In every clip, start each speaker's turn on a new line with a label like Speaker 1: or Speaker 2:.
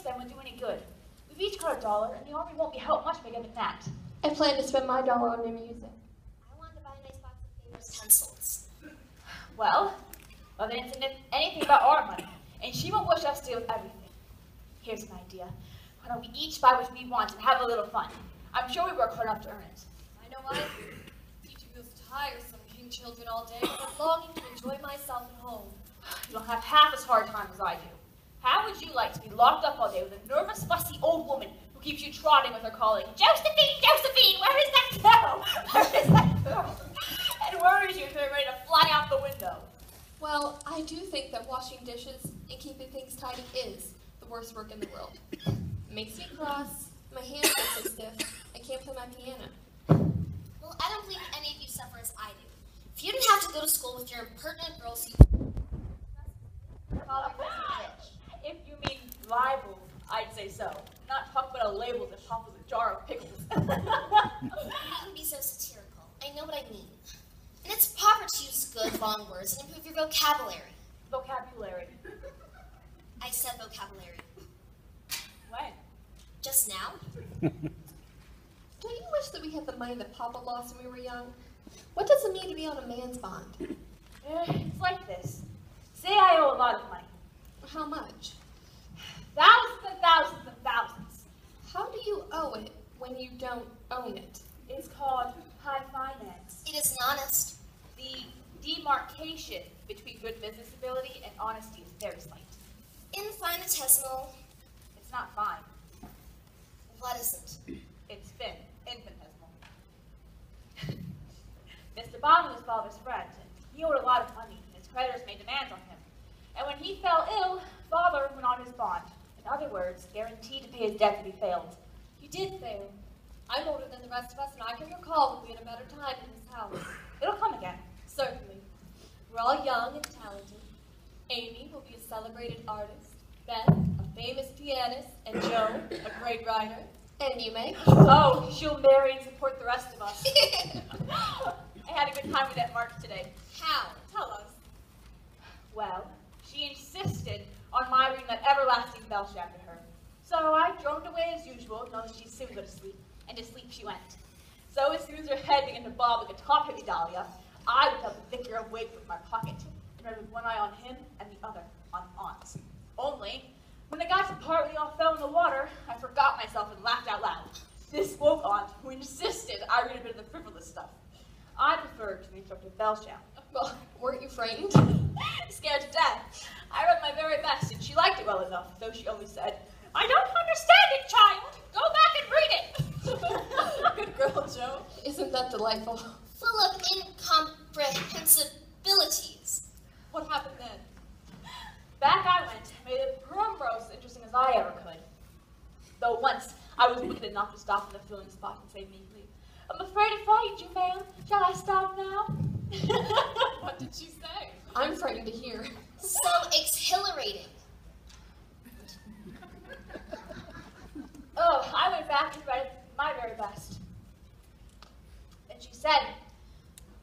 Speaker 1: spend would do any good. We've each got $1, and the army won't be helped much by getting that.
Speaker 2: I plan to spend my dollar on new music.
Speaker 3: I want to buy a nice box of favorite pencils.
Speaker 1: Well, Mother didn't say anything about our money, and she won't wish us to do everything. Here's an idea. Why don't we each buy what we want and have a little fun? I'm sure we work hard enough to earn it.
Speaker 4: I know teaching those tiresome king children all day, but longing to enjoy myself at home.
Speaker 1: You don't have half as hard time as I do. How would you like to be locked up all day with a nervous, fussy old woman who keeps you trotting with her calling, Josephine, Josephine, where is that girl? Where is that girl? And worries you until you're ready to fly out the window.
Speaker 2: Well, I do think that washing dishes and keeping things tidy is the worst work in the world. It makes me cross, my hands get so stiff, I can't play my piano.
Speaker 3: Well, I don't believe any of you suffer as I do. If you didn't have to go to school with your impertinent girls who
Speaker 1: If you mean libels, I'd say so. Not talk about a label that topples a jar of pickles.
Speaker 3: You needn't be so satirical. I know what I mean. And it's proper to use good, long words and improve your vocabulary.
Speaker 1: Vocabulary.
Speaker 3: I said vocabulary.
Speaker 1: When?
Speaker 3: Just now?
Speaker 2: Don't you wish that we had the money that Papa lost when we were young? What does it mean to be on a man's bond?
Speaker 1: It's like this. Say I owe a lot of money.
Speaker 2: How much?
Speaker 1: Thousands and thousands and thousands.
Speaker 2: How do you owe it when you don't own it?
Speaker 1: It's called high finance.
Speaker 3: It isn't honest.
Speaker 1: The demarcation between good business ability and honesty is very slight.
Speaker 3: Infinitesimal.
Speaker 1: It's not fine.
Speaker 3: What isn't?
Speaker 1: It's infinitesimal. Mr. Bond was father's friend, and he owed a lot of money, and his creditors made demands on him. And when he fell ill, father went on his bond. In other words, guaranteed to pay his debt if he failed.
Speaker 4: You did fail. I'm older than the rest of us, and I can recall that we had a better time in this house.
Speaker 1: It'll come again.
Speaker 4: Certainly. We're all young and talented. Amy will be a celebrated artist, Beth, a famous pianist, and Joe, a great writer.
Speaker 2: And you may.
Speaker 1: Oh, she'll marry and support the rest of us. I had a good time with Aunt Mark today.
Speaker 4: How? Tell us.
Speaker 1: Well, she insisted on my reading that everlasting bell shaft to her. So I droned away as usual, knowing she'd soon go to sleep. And to sleep she went. So as soon as her head began to bob like a top-heavy dahlia, I would have the vicar of Wakewood in my pocket, and read with one eye on him and the other on Aunt. Only, when I got to the part where they all fell in the water, I forgot myself and laughed out loud. This woke Aunt, who insisted I read a bit of the frivolous stuff. I preferred to the instructive bell shaft.
Speaker 2: Well, weren't you frightened?
Speaker 1: Scared to death. I read my very best, and she liked it well enough, though she always said, I don't understand it, child. Go back and read it.
Speaker 4: Good girl, Joe.
Speaker 2: Isn't that delightful?
Speaker 3: Full of incomprehensibilities.
Speaker 4: What happened then?
Speaker 1: Back I went, made it as interesting as I ever could. Though once I was wicked enough to stop in the filling spot and say meekly, I'm afraid to fight you, ma'am. Shall I stop now?
Speaker 4: What did she say?
Speaker 2: I'm frightened to hear.
Speaker 3: So exhilarating.
Speaker 1: Oh, I went back and read my very best. And she said,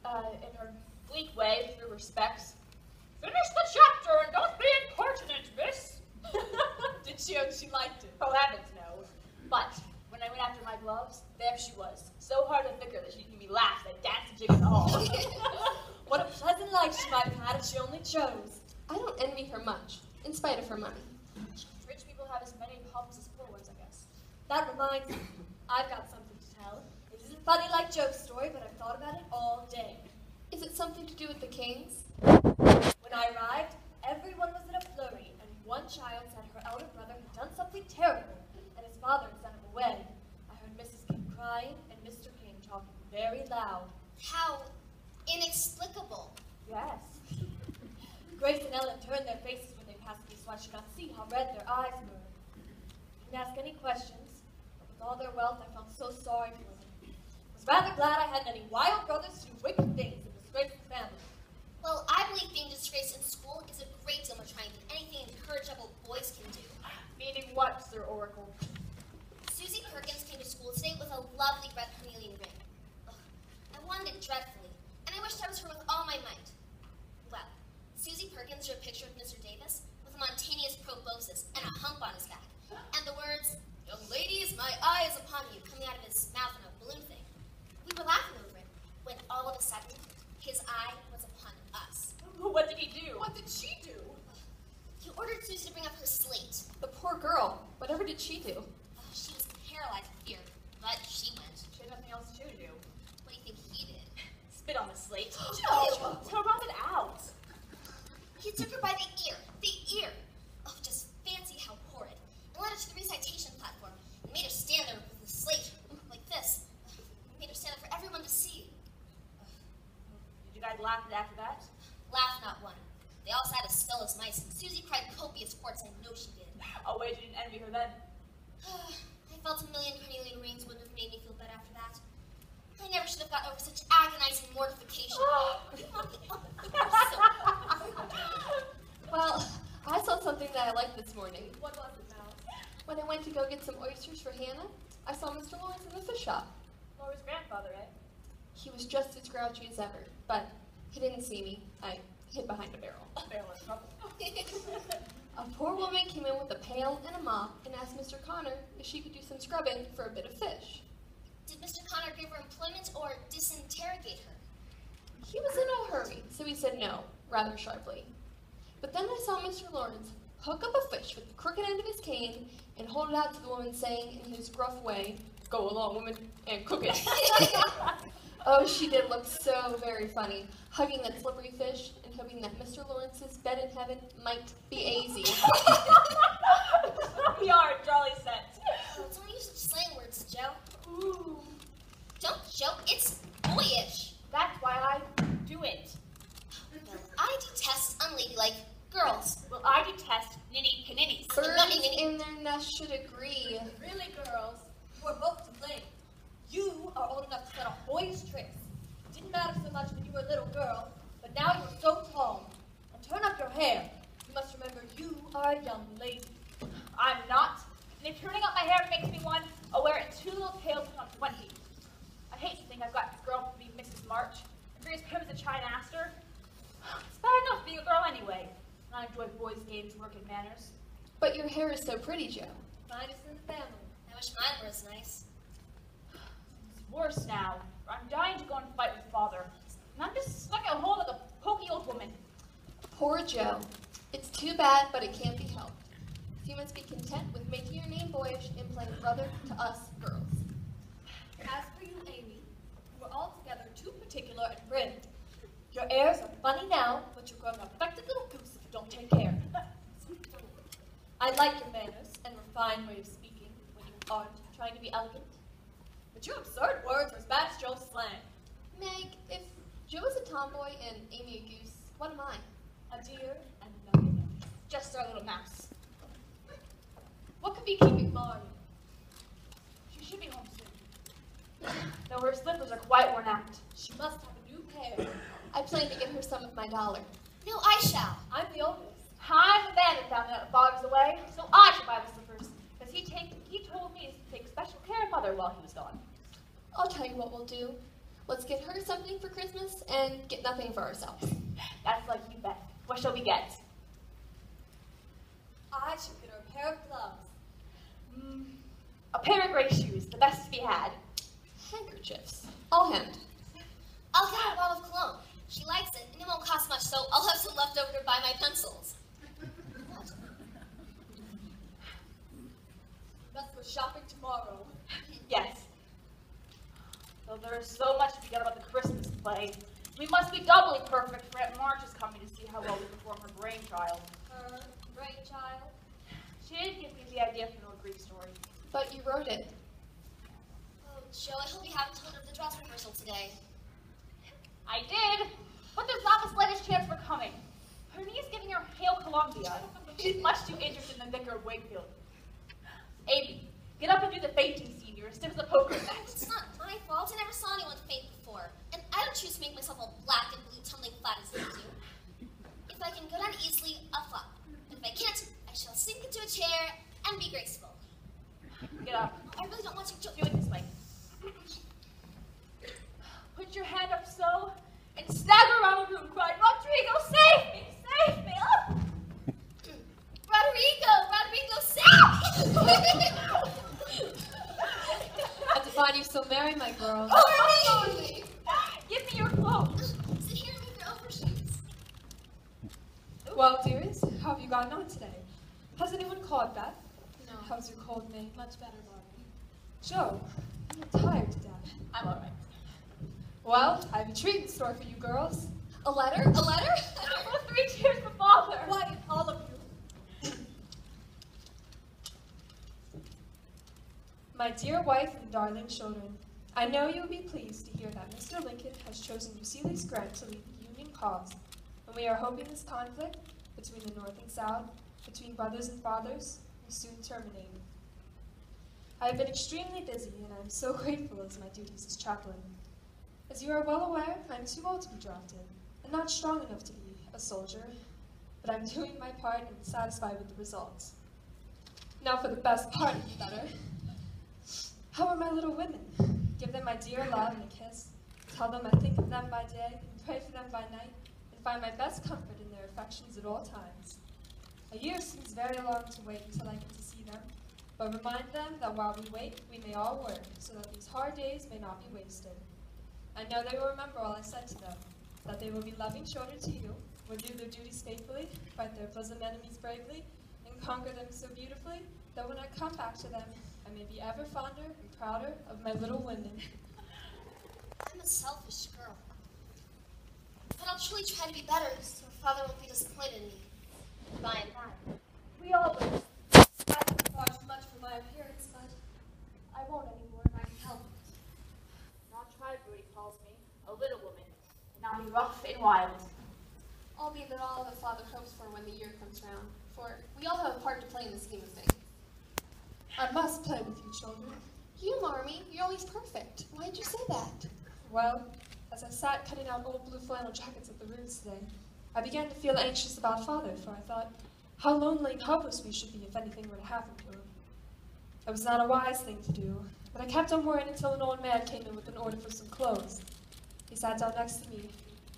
Speaker 1: in her bleak way, through her specs, finish the chapter and don't be impertinent, miss.
Speaker 4: Did she hope she liked it?
Speaker 1: Oh, heavens, no. But when I went after my gloves, there she was, so hard to thicker that she could give me laughs that danced a jig in the hall.
Speaker 4: What a pleasant life she might have had if she only chose.
Speaker 2: I don't envy her much, in spite of her money.
Speaker 1: Rich people have as many problems as poor ones, I guess.
Speaker 4: That reminds me, I've got something to tell. It isn't funny like Joe's story, but I've thought about it all day.
Speaker 2: Is it something to do with the kings?
Speaker 4: When I arrived, everyone was in a flurry, and one child said her elder brother had done something terrible, and his father had sent him away. I heard Mrs. King crying, and Mr. King talking very loud.
Speaker 3: How inexplicable.
Speaker 1: Yes.
Speaker 4: Grace and Ellen turned their faces when they passed me so I should not see how red their eyes were. I didn't ask any questions, but with all their wealth I felt so sorry for them. I was rather glad I hadn't any wild brothers to do wicked things and disgrace the family.
Speaker 3: Well, I believe being disgraced in school is a great deal more trying than anything incorrigible boys can do.
Speaker 1: Meaning what, Sir Oracle?
Speaker 3: Susie Perkins came to school today with a lovely red carnelian ring. Ugh, I wanted it dreadfully, and I wished I was her with all my might. Well, Susie Perkins drew a picture of Mr. Davis with a Montanious proboscis and a hump on his back, and
Speaker 1: What did he do?
Speaker 5: What did she do?
Speaker 3: He ordered Susie to bring up her slate.
Speaker 2: The poor girl. Whatever did she do?
Speaker 3: She was paralyzed with fear, but she went.
Speaker 1: She had nothing else to do.
Speaker 3: What do you think he did?
Speaker 1: Spit on the slate.
Speaker 3: Joe!
Speaker 1: To rub it out.
Speaker 3: He took her by the ear. The ear! Oh, just fancy how horrid. And led her to the recitation platform and made her stand there with the slate like this. Made her stand there for everyone to see.
Speaker 1: Did you guys laugh after that?
Speaker 3: Laugh not one. They all sat as still as mice, and Susie cried copious quarts. I know she did.
Speaker 1: I'll wager you didn't envy her then.
Speaker 3: I felt a million carnelian rings wouldn't have made me feel better after that. I never should have gotten over such agonizing mortification.
Speaker 2: Well, I saw something that I liked this morning.
Speaker 4: What was it, Mouse?
Speaker 2: When I went to go get some oysters for Hannah, I saw Mr. Lawrence in the fish shop.
Speaker 1: Laura's grandfather, eh?
Speaker 2: He was just as grouchy as ever, but he didn't see me. I hid behind a barrel.
Speaker 1: Barrel of trouble.
Speaker 2: A poor woman came in with a pail and a mop and asked Mr. Connor if she could do some scrubbing for a bit of fish.
Speaker 3: Did Mr. Connor give her employment or disinterrogate her?
Speaker 2: He was in a hurry, so he said no, rather sharply. But then I saw Mr. Lawrence hook up a fish with the crooked end of his cane and hold it out to the woman, saying in his gruff way, "Go along, woman, and cook it." Oh, she did look so very funny, hugging that slippery fish and hoping that Mr. Lawrence's bed in heaven might be easy.
Speaker 1: We are a jolly set.
Speaker 3: Oh, don't use such slang words, Joe.
Speaker 1: Ooh.
Speaker 3: Don't, Joe. It's boyish.
Speaker 1: That's why I do it.
Speaker 3: Well, I detest unladylike girls.
Speaker 1: Well, I detest ninny-paninnies.
Speaker 2: Birds in their nest should agree.
Speaker 4: Really, girls, you are both to blame. You are old enough to set off boyish tricks. It didn't matter so much when you were a little girl, but now you are so tall. And turn up your hair. You must remember you are a young lady.
Speaker 1: I'm not. And if turning up my hair makes me one, I'll wear it in 2 little tails when I'm 20. I hate to think I've got this girl to be Mrs. March, and raised him as a China Aster. It's bad enough being a girl anyway, and I enjoy boys' games, work, and manners.
Speaker 2: But your hair is so pretty, Joe.
Speaker 4: Finest in the family.
Speaker 3: I wish mine were as nice.
Speaker 1: It's worse now. I'm dying to go and fight with Father, and I'm just stuck at home like a pokey old woman.
Speaker 2: Poor Joe. It's too bad, but it can't be helped. So you must be content with making your name boyish and playing brother to us girls.
Speaker 4: As for you, Amy, you are altogether too particular and prim. Your airs are funny now, but you're growing a affected little goose if you don't take care. I like your manners and refined way of speaking when you aren't trying to be elegant. But your absurd words are as bad as Joe's slang.
Speaker 2: Meg, if Joe is a tomboy and Amy a goose, what am I?
Speaker 4: A deer and a nugget.
Speaker 1: Just our little mouse.
Speaker 4: What could be keeping Laurie?
Speaker 1: She should be home soon. Though her slippers are quite worn out.
Speaker 4: She must have a new pair.
Speaker 2: I plan to get her some of my dollar.
Speaker 3: No, I shall.
Speaker 4: I'm the oldest.
Speaker 1: I'm the man that found out that Father's away, so I should buy the slippers, because he told me to take special care of Mother while he was gone.
Speaker 2: I'll tell you what we'll do. Let's get her something for Christmas and get nothing for ourselves.
Speaker 1: That's like you, Beth. What shall we get?
Speaker 4: I should get her a pair of gloves.
Speaker 1: A pair of gray shoes, the best to be had.
Speaker 2: Handkerchiefs. All hemmed.
Speaker 3: I'll get her a bottle of cologne. She likes it, and it won't cost much, so I'll have some left over to buy my pencils. What?
Speaker 4: We must go shopping tomorrow.
Speaker 1: Yes. Though there is so much to be done about the Christmas play, we must be doubly perfect for Aunt March is coming to see how well we perform her brainchild.
Speaker 4: Her brainchild.
Speaker 1: She did give me the idea for a Greek story.
Speaker 2: But you wrote it.
Speaker 3: Oh, Joe, I hope you haven't told her of the dress rehearsal today.
Speaker 1: I did, but there's not the slightest chance for coming. Her niece giving her Hail Columbia. She's much too interested in the Vicar of Wakefield. Amy, get up and do the fainting scene. You're as stiff as a poker face.
Speaker 3: It's not my fault. I never saw anyone faint before. And I don't choose to make myself all black and blue tumbling flat as you do. If I can go down easily, I'll flop. And if I can't, I shall sink into a chair and be graceful.
Speaker 1: Get up.
Speaker 3: I really don't want to
Speaker 1: Do it this way. Put your hand up so, and stagger around the room, cry, Rodrigo, save me! Save me! Oh!
Speaker 3: Rodrigo, save me!
Speaker 2: Glad to find you so merry, my girl.
Speaker 1: Oh, give me your clothes.
Speaker 3: Sit here and move your overshoes.
Speaker 5: Well, dearest, how have you gotten on today? Has anyone called Beth?
Speaker 2: No.
Speaker 5: How's your cold, May?
Speaker 2: Much better, Laurie.
Speaker 5: Joe, I'm tired to death.
Speaker 1: I'm all right.
Speaker 5: Well, I have a treat in store for you girls.
Speaker 2: A letter? A letter?
Speaker 1: 3 cheers for father.
Speaker 4: Why, all of you.
Speaker 5: My dear wife and darling children, I know you will be pleased to hear that Mr. Lincoln has chosen Eusebius Grant to lead the Union cause, and we are hoping this conflict between the North and South, between brothers and fathers, will soon terminate. I have been extremely busy, and I am so grateful as my duties as chaplain. As you are well aware, I am too old to be drafted, and not strong enough to be a soldier, but I'm doing my part and satisfied with the results. Now for the best part of the letter. How are my little women? Give them my dear love and a kiss. Tell them I think of them by day and pray for them by night, and find my best comfort in their affections at all times. A year seems very long to wait until I get to see them, but remind them that while we wait, we may all work, so that these hard days may not be wasted. I know they will remember all I said to them, that they will be loving children to you, will do their duties faithfully, fight their bosom enemies bravely, and conquer them so beautifully that when I come back to them, I may be ever fonder and prouder of my little women.
Speaker 3: I'm a selfish girl. But I'll truly try to be better so Father won't be disappointed in me. By and by.
Speaker 4: We all will. I haven't thought too much for my appearance, but I won't anymore if I can help it.
Speaker 1: Not tried, Brody calls me, a little woman, and I'll be rough and wild.
Speaker 2: I'll be that all that Father hopes for when the year comes round, for we all have a part to play in the scheme of things.
Speaker 5: I must play with you children.
Speaker 2: You, Marmee, you're always perfect. Why did you say that?
Speaker 5: Well, as I sat cutting out old blue flannel jackets at the roots today, I began to feel anxious about Father, for I thought how lonely and helpless we should be if anything were to happen to him. It was not a wise thing to do, but I kept on worrying until an old man came in with an order for some clothes. He sat down next to me.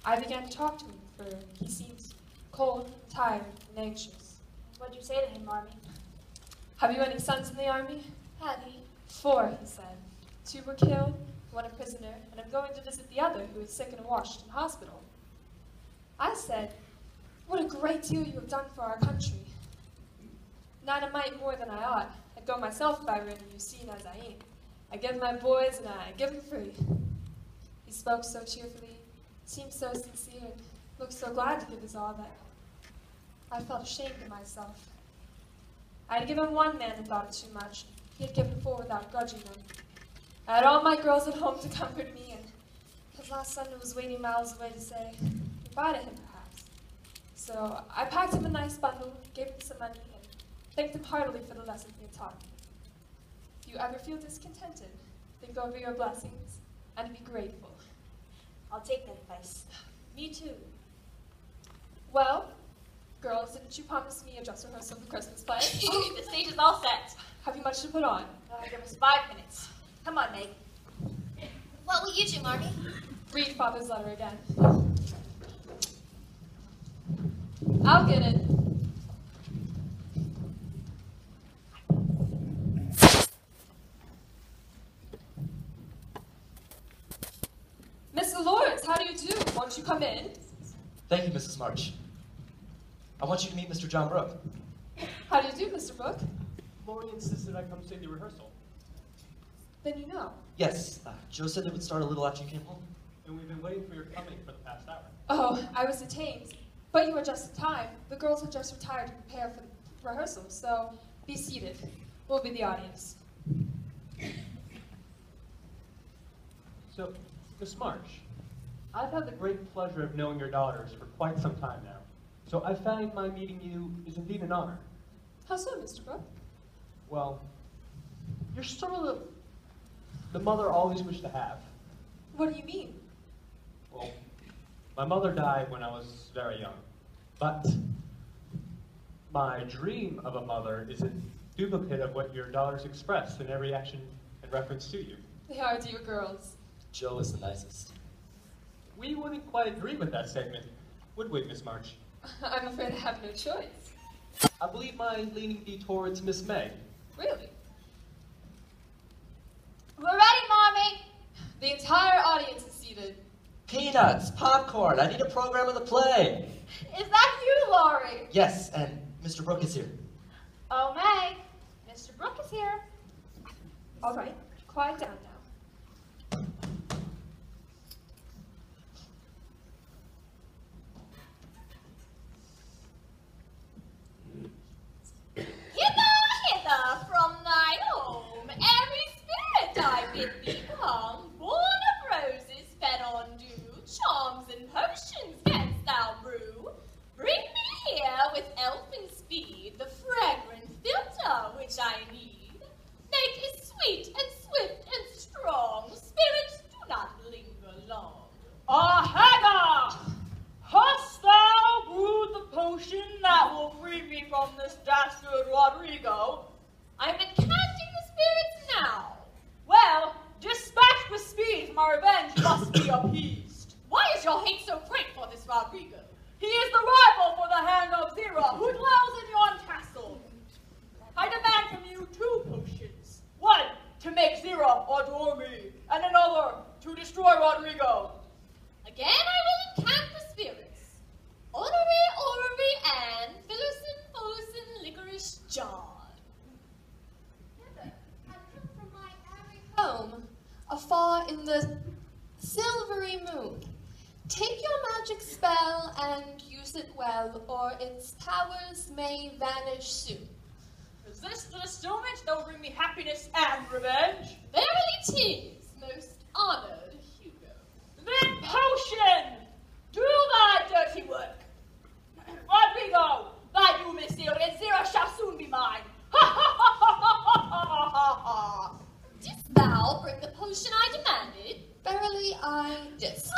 Speaker 5: I began to talk to him, for he seemed cold, tired, and anxious.
Speaker 1: What'd you say to him, Marmee?
Speaker 5: Have you any sons in the army?
Speaker 4: Had he?
Speaker 5: 4, he said. 2 were killed, 1 a prisoner, and I'm going to visit the other who is sick in a Washington hospital. I said, what a great deal you have done for our country. Not a mite more than I ought. I'd go myself if I were in you seen as I ain't. I give my boys and I give them free. He spoke so cheerfully, seemed so sincere, and looked so glad to give his all that I felt ashamed of myself. I had given 1 man who thought it too much. He had given 4 without grudging them. I had all my girls at home to comfort me, and his last Sunday was waiting miles away to say goodbye to him, perhaps. So I packed him a nice bundle, gave him some money, and thanked him heartily for the lesson he had taught me. If you ever feel discontented, think over your blessings and be grateful.
Speaker 1: I'll take that advice.
Speaker 4: Me too.
Speaker 5: Well, girls, didn't you promise me a dress rehearsal for Christmas play?
Speaker 1: The stage is all set.
Speaker 5: Have you much to put on?
Speaker 1: Give us 5 minutes. Come on, Meg.
Speaker 3: What will you do, Marmee?
Speaker 5: Read Father's letter again. I'll get it. Mr. Lawrence, how do you do? Won't you come in?
Speaker 6: Thank you, Mrs. March. I want you to meet Mr. John Brooke.
Speaker 5: How do you do, Mr. Brooke?
Speaker 7: Laurie insisted I come see the rehearsal,
Speaker 5: Then you know.
Speaker 6: Yes, Joe said it would start a little after you came home.
Speaker 7: and we've been waiting for your coming for the past hour.
Speaker 5: Oh, I was detained. But you were just in time. The girls had just retired to prepare for the rehearsal, so be seated. We'll be the audience.
Speaker 7: So, Miss March, I've had the great pleasure of knowing your daughters for quite some time now, so I find my meeting you is indeed an honor.
Speaker 5: How so, Mr. Brooke?
Speaker 7: Well, you're sort of the mother I always wished to have.
Speaker 5: What do you mean?
Speaker 7: Well, my mother died when I was very young, but my dream of a mother is a duplicate of what your daughters express in every action and reference to you.
Speaker 5: They are dear girls.
Speaker 6: Joe is the nicest.
Speaker 7: We wouldn't quite agree with that statement, would we, Miss March?
Speaker 5: I'm afraid I have no choice.
Speaker 7: I believe my leaning be towards Miss May.
Speaker 5: Really?
Speaker 1: We're ready, Marmee.
Speaker 5: The entire audience is seated.
Speaker 6: Peanuts, popcorn, I need a program of the play.
Speaker 1: Is that you, Laurie?
Speaker 6: Yes, and Mr. Brooke is here.
Speaker 1: Oh, Meg, Mr. Brooke is here.
Speaker 5: All right, quiet down now.
Speaker 4: Hither from thine home, every spirit I bid thee come, born of roses fed on dew, charms and potions canst thou brew. Bring me here with elfin speed the fragrant philtre which I need. Make it sweet and swift and strong, spirits do not linger long.
Speaker 1: Hagar! Hast thou brewed the potion that will free me from this dastard Rodrigo?
Speaker 4: I'm encanting the spirits now.
Speaker 1: Well, dispatch with speed, my revenge must be appeased.
Speaker 4: Why is your hate so great for this Rodrigo?
Speaker 1: He is the rival for the hand of Zira, who dwells in yon castle. I demand from you 2 potions. One, to make Zira adore me, and another, to destroy Rodrigo.
Speaker 4: Again I will encant the spirits. Orrery, and Phillison, licorice John.
Speaker 2: I've come from my airy home, afar in the silvery moon. Take your magic spell and use it well, or its powers may vanish soon.
Speaker 1: Is this the instrument that will bring me happiness and revenge?
Speaker 4: Verily 'tis, most honored Hugo.
Speaker 1: Then potion! Do thy dirty work. Rodrigo, thy doom is sealed, and Zira shall soon be mine. Ha ha ha ha ha ha ha ha!
Speaker 4: Didst thou bring the potion I demanded?
Speaker 2: Verily I dist.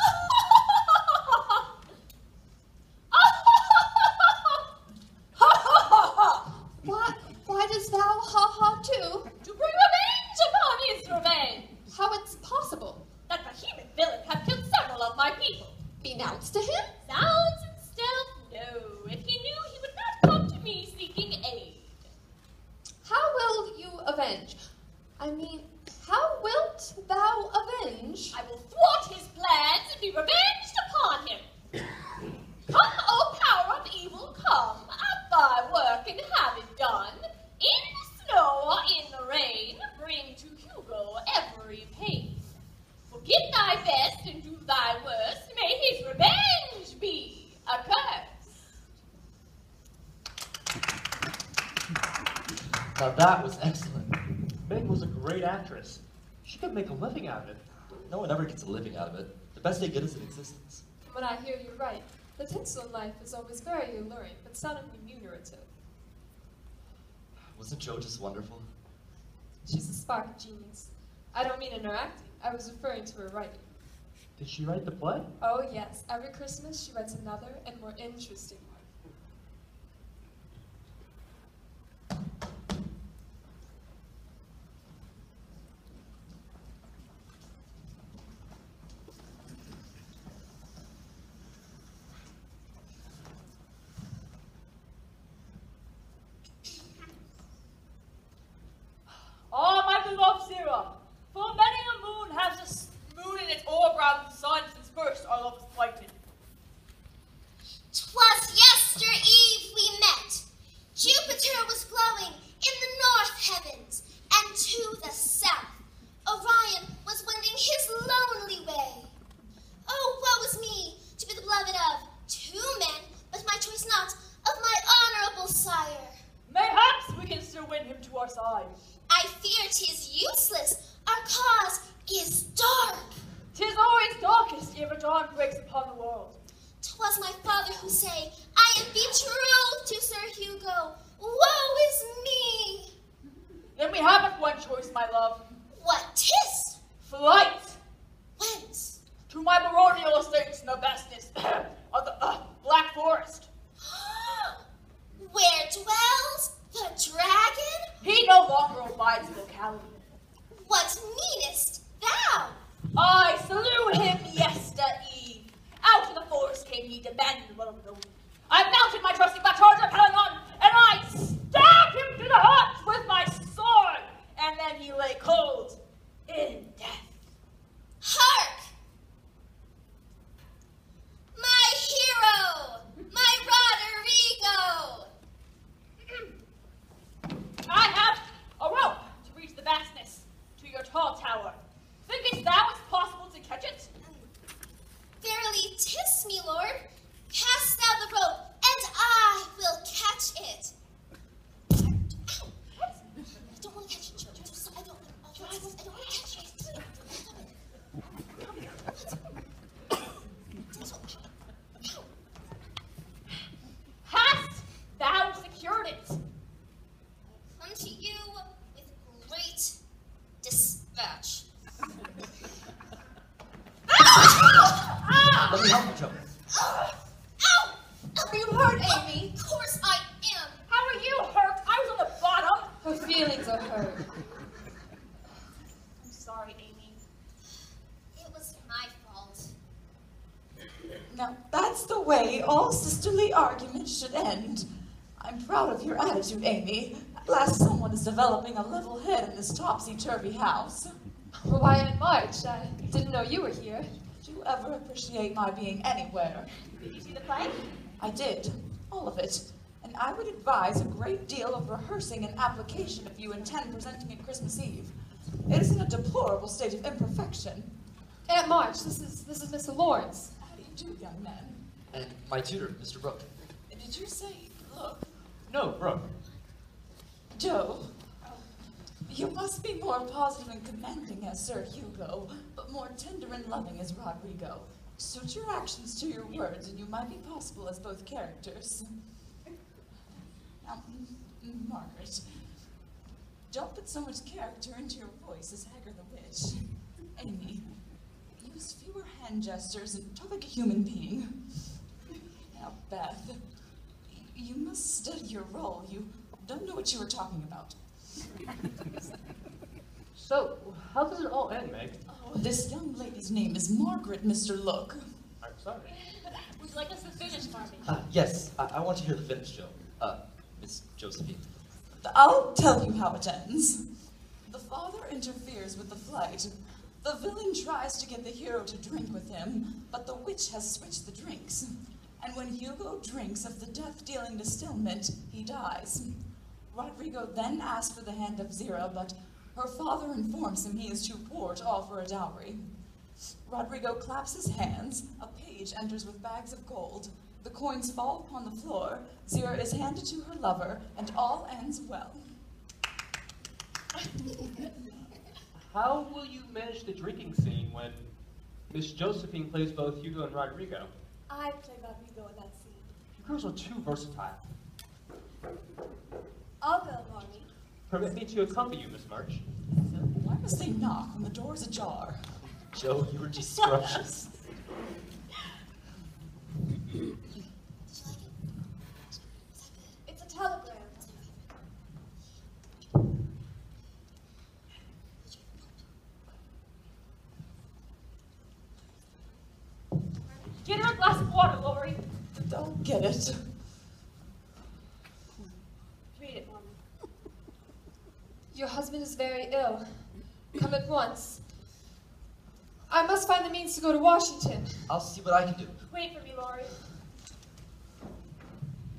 Speaker 2: Why dost thou ha-ha too?
Speaker 4: To bring revenge upon his revenge!
Speaker 2: How it's possible?
Speaker 4: That behemoth villain hath killed several of my people.
Speaker 2: Denounced to him?
Speaker 4: Sounds and stealth, no. If he knew, he would not come to me seeking aid.
Speaker 2: How will you avenge? I mean, how wilt thou avenge?
Speaker 4: I will thwart his plans and be revenged upon him. Come, O power of evil, come, at thy work and have it done. In the snow or in the rain, bring to Hugo every pain. Forget thy best and do thy worst, may his revenge be accursed.
Speaker 6: Now that was excellent.
Speaker 7: Meg was a great actress. She could make a living out of it.
Speaker 6: No one ever gets a living out of it. The best they get is an existence.
Speaker 5: From what I hear, you're right. The tinsel in life is always very alluring, but seldomly remunerative.
Speaker 6: Wasn't Jo just wonderful?
Speaker 5: She's a spark of genius. I don't mean in her acting. I was referring to her writing.
Speaker 7: Did she write the play?
Speaker 5: Oh yes, every Christmas she writes another and more interesting one.
Speaker 1: Ah, my beloved Zira, for many a moon has the moon in its o'er-browned sun since first our love was plighted.
Speaker 3: 'Twas yester eve we met. Jupiter was glowing in the north heavens, and to the south, Orion was wending his lonely way. Oh, woe is me, to be the beloved of 2 men, but my choice not of my honorable sire.
Speaker 1: Mayhaps we can still win him to our side.
Speaker 3: I fear 'tis useless, our cause is dark.
Speaker 1: 'Tis always darkest ere dawn breaks upon the world.
Speaker 3: 'Twas my father who say, I am betrothed to Sir Hugo. Woe is me!
Speaker 1: Then we have but one choice, my love.
Speaker 3: What 'tis?
Speaker 1: Flight!
Speaker 3: Whence?
Speaker 1: To my baronial estates in the bestness of the Black Forest.
Speaker 3: Where dwells the dragon?
Speaker 1: He no longer abides in locality.
Speaker 3: What meanest thou?
Speaker 1: I slew him yester eve. Out of the forest came he, demanding what of the weak. I mounted my trusty black charger Pelion, and I stabbed him to the heart with my sword, and then he lay cold in death.
Speaker 3: Hark! My hero! My Rodrigo!
Speaker 2: Amy.
Speaker 3: Of course I am.
Speaker 1: How are you hurt? I was on the bottom.
Speaker 2: Her feelings are hurt.
Speaker 1: I'm sorry, Amy.
Speaker 3: It was my fault.
Speaker 8: Now, that's the way all sisterly arguments should end. I'm proud of your attitude, Amy. At last someone is developing a level head in this topsy-turvy house.
Speaker 5: Why, Aunt March? I didn't know you were here.
Speaker 8: Did you ever appreciate my being anywhere?
Speaker 1: Did you see the play?
Speaker 8: I did. All of it. And I would advise a great deal of rehearsing an application if you intend presenting it Christmas Eve. It is in a deplorable state of imperfection.
Speaker 5: Aunt March, this is Mr. Lawrence.
Speaker 8: How do you do, young man?
Speaker 6: And my tutor, Mr. Brooke.
Speaker 8: Did you say, look,
Speaker 7: No, Brooke.
Speaker 8: Joe? You must be more positive and commanding as Sir Hugo, but more tender and loving as Rodrigo. Suit your actions to your words, and you might be possible as both characters. Now, Margaret, don't put so much character into your voice as Hagar the Witch. Amy, use fewer hand gestures and talk like a human being. Now, Beth, you must study your role. You don't know what you were talking about.
Speaker 7: So, how does it all end, Meg?
Speaker 8: Oh, this young lady's name is Margaret, Mr. Look.
Speaker 7: I'm sorry.
Speaker 1: Would you like us to finish, Marmee?
Speaker 6: Yes, I want to hear the finish, Joe. Miss Josephine.
Speaker 8: I'll tell you how it ends. The father interferes with the flight. The villain tries to get the hero to drink with him, but the witch has switched the drinks. And when Hugo drinks of the death-dealing distilment, he dies. Rodrigo then asks for the hand of Zira, but her father informs him he is too poor to offer a dowry. Rodrigo claps his hands, a page enters with bags of gold. The coins fall upon the floor, Zira is handed to her lover, and all ends well.
Speaker 7: How will you manage the drinking scene when Miss Josephine plays both Hugo and Rodrigo?
Speaker 4: I play Rodrigo in that scene.
Speaker 7: You girls are too versatile.
Speaker 4: I'll go, Marmee.
Speaker 7: Permit me to accompany you, Miss March.
Speaker 8: Why must they knock when the door's ajar?
Speaker 6: Joe, you were just scrumptious.
Speaker 3: Did you like it? Is that good?
Speaker 4: It's a telegram.
Speaker 1: Get her a glass of water, Laurie.
Speaker 8: Don't get it.
Speaker 1: Read it, Marmee.
Speaker 5: Your husband is very ill. Come at once. I must find the means to go to Washington.
Speaker 6: I'll see what I can do.
Speaker 1: Wait for me, Laurie.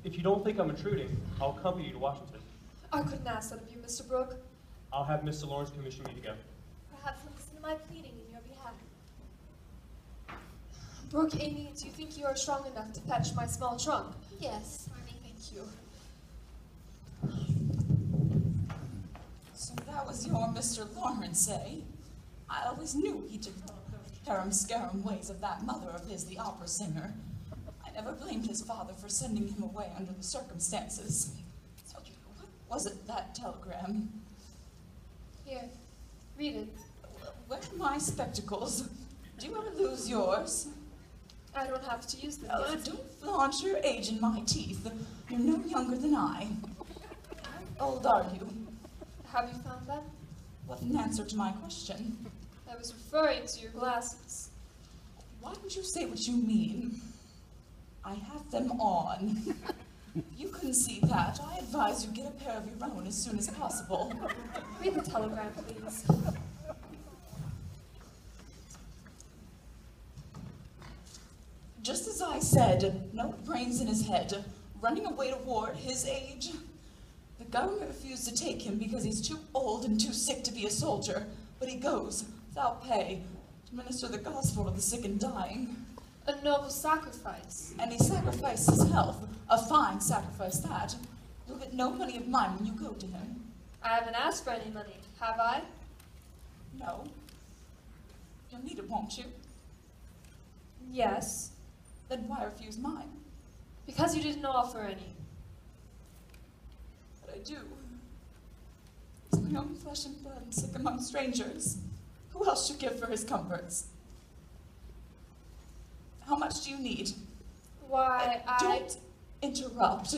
Speaker 7: If you don't think I'm intruding, I'll accompany you to Washington.
Speaker 5: I couldn't ask that of you, Mr. Brooke.
Speaker 7: I'll have Mr. Lawrence commission me to go.
Speaker 4: Perhaps listen to my pleading in your behalf.
Speaker 5: Brooke, Amy, do you think you are strong enough to fetch my small trunk?
Speaker 2: Yes.
Speaker 5: Marmee, thank you.
Speaker 8: So that was your Mr. Lawrence, eh? I always knew he developed those harum-scarum ways of that mother of his, the opera singer. I never blamed his father for sending him away under the circumstances. So, what was it, that telegram?
Speaker 5: Here, read it.
Speaker 8: Where are my spectacles? Do you ever lose yours?
Speaker 5: I don't have to use them.
Speaker 8: Don't flaunt your age in my teeth. You're no younger than I. How old are you?
Speaker 5: Have you found them?
Speaker 8: What an answer to my question.
Speaker 5: I was referring to your glasses.
Speaker 8: Why don't you say what you mean? I have them on. You couldn't see that. I advise you get a pair of your own as soon as possible.
Speaker 5: Read the telegram, please.
Speaker 8: Just as I said, no brains in his head, running away to war at his age. The government refused to take him because he's too old and too sick to be a soldier, but he goes, without pay, to minister the gospel to the sick and dying.
Speaker 5: A noble sacrifice.
Speaker 8: And he sacrificed his health, a fine sacrifice that. You'll get no money of mine when you go to him.
Speaker 5: I haven't asked for any money, have I?
Speaker 8: No. You'll need it, won't you?
Speaker 5: Yes.
Speaker 8: Then why refuse mine?
Speaker 5: Because you didn't offer any.
Speaker 8: But I do. He's my own flesh and blood and sick among strangers. Who else should give for his comforts? How much do you need?
Speaker 5: Why,
Speaker 8: Don't interrupt.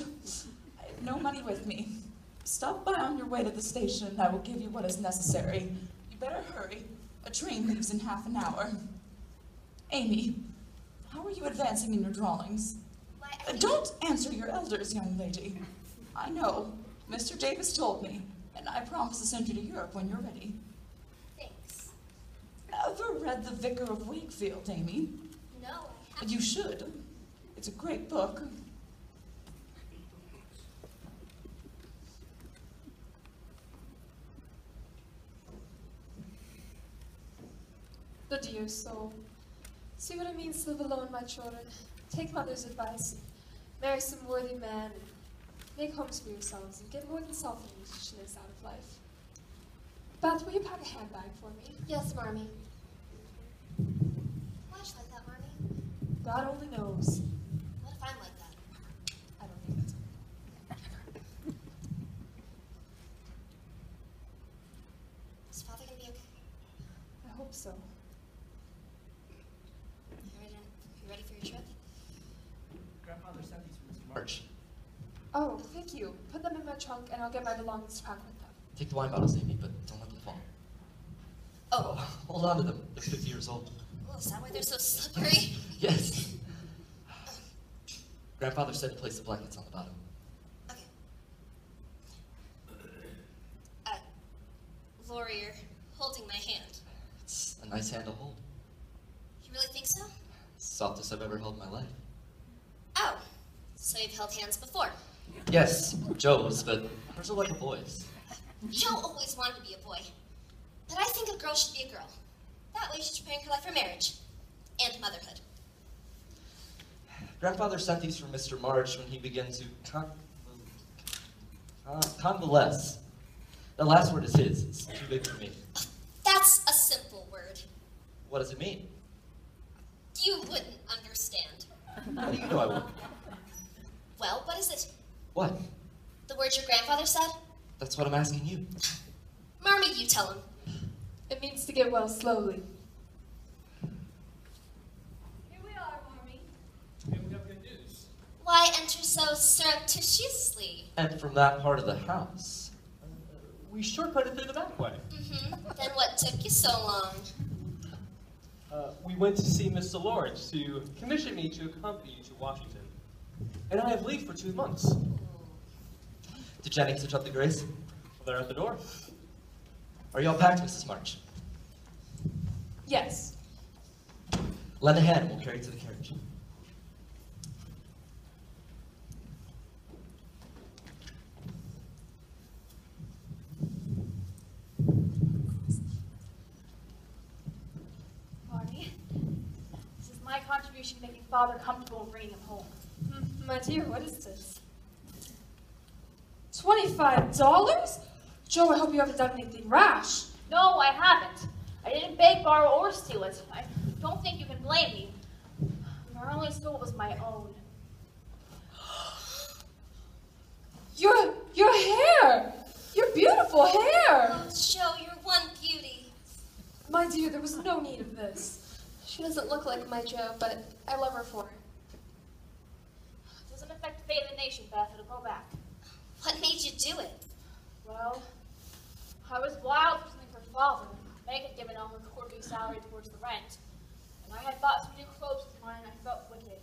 Speaker 8: I have no money with me. Stop by on your way to the station and I will give you what is necessary. You better hurry. A train leaves in half an hour. Amy, how are you advancing in your drawings?
Speaker 3: Why,
Speaker 8: Don't answer your elders, young lady. I know. Mr. Davis told me, and I promise to send you to Europe when you're ready.
Speaker 3: Thanks.
Speaker 8: Ever read The Vicar of Wakefield, Amy?
Speaker 3: No, I haven't.
Speaker 8: You should. It's a great book.
Speaker 5: The dear soul. See what it means to live alone, my children. Take mother's advice. Marry some worthy man and make homes for yourselves and get more than selfishness out of life. Beth, will you pack a handbag for me?
Speaker 2: Yes, Marmee.
Speaker 3: Why should I like that, Marmee?
Speaker 5: God only knows.
Speaker 3: What if I'm like that?
Speaker 5: I don't think that's
Speaker 3: Is Father gonna be okay?
Speaker 5: I hope so.
Speaker 3: You ready for your trip?
Speaker 6: Grandfather sent these from Mr. March.
Speaker 5: Oh, thank you. Put them in my trunk and I'll get my belongings to pack with them.
Speaker 6: Take the wine bottles, Amy, but don't let them fall. Oh, hold on to them. They're 50 years old.
Speaker 3: Oh, is that why they're so slippery?
Speaker 6: Yes. Grandfather said to place the blankets on the bottom.
Speaker 3: Okay. Laurie, you're holding my hand.
Speaker 6: It's a nice hand to hold.
Speaker 3: You really think so?
Speaker 6: Softest I've ever held in my life.
Speaker 3: Oh, so you've held hands before.
Speaker 6: Yes, Joe's, but hers are like a boy's.
Speaker 3: Joe always wanted to be a boy. But I think a girl should be a girl. That way she's preparing her life for marriage and motherhood.
Speaker 6: Grandfather sent these from Mr. March when he began to convalesce. The last word is his. It's too big for me.
Speaker 3: That's a simple word.
Speaker 6: What does it mean?
Speaker 3: You wouldn't understand.
Speaker 6: How do you know I won't?
Speaker 3: Well, what is it?
Speaker 6: What?
Speaker 3: The word your grandfather said?
Speaker 6: That's what I'm asking you.
Speaker 3: Marmee, you tell him.
Speaker 5: It means to get well slowly.
Speaker 4: Here we are, Marmee.
Speaker 7: Hey, we have good news.
Speaker 3: Why enter so surreptitiously?
Speaker 6: And from that part of the house.
Speaker 7: We shortcutted through the back way.
Speaker 3: Then what took you so long?
Speaker 7: We went to see Mr. Lawrence to commission me to accompany you to Washington. And I have leave for 2 months.
Speaker 6: Did Jennings switch up the grace?
Speaker 7: Well, they're at the door.
Speaker 6: Are you all packed, Mrs. March?
Speaker 5: Yes.
Speaker 6: Lend a hand and we'll carry it to the carriage.
Speaker 1: Marmee, this is my contribution to making Father comfortable and bringing him home.
Speaker 5: My dear, what is this? $25? Joe, I hope you haven't done anything rash.
Speaker 1: No, I haven't. I didn't beg, borrow, or steal it. I don't think you can blame me. I only stole what was my own.
Speaker 5: Your hair! Your beautiful hair!
Speaker 3: Oh, Joe, you're one beauty.
Speaker 5: My dear, there was no need of this.
Speaker 2: She doesn't look like my Joe, but I love her for it.
Speaker 1: It doesn't affect the fate of the nation, Beth. It'll go back.
Speaker 3: What made you do it?
Speaker 1: Well, I was wild for something for Father. Meg had given all her quarterly salary towards the rent. And I had bought some new clothes with mine, and I felt wicked.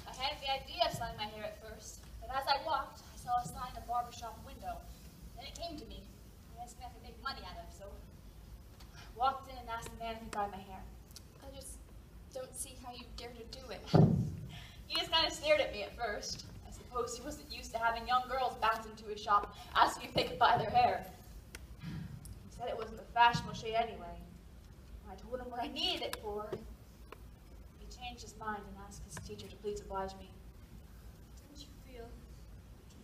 Speaker 1: I hadn't the idea of selling my hair at first, but as I walked, I saw a sign in a barbershop window. Then it came to me. I had something I could make money out of, so I walked in and asked the man if he'd buy my hair.
Speaker 2: I just don't see how you dare to do it.
Speaker 1: He just kind of stared at me at first. I suppose he wasn't used to having young girls backed into his shop asking if they could buy their hair. He said it wasn't the fashionable shade anyway. When I told him what I needed it for, he changed his mind and asked his teacher to please oblige me.
Speaker 4: Didn't you feel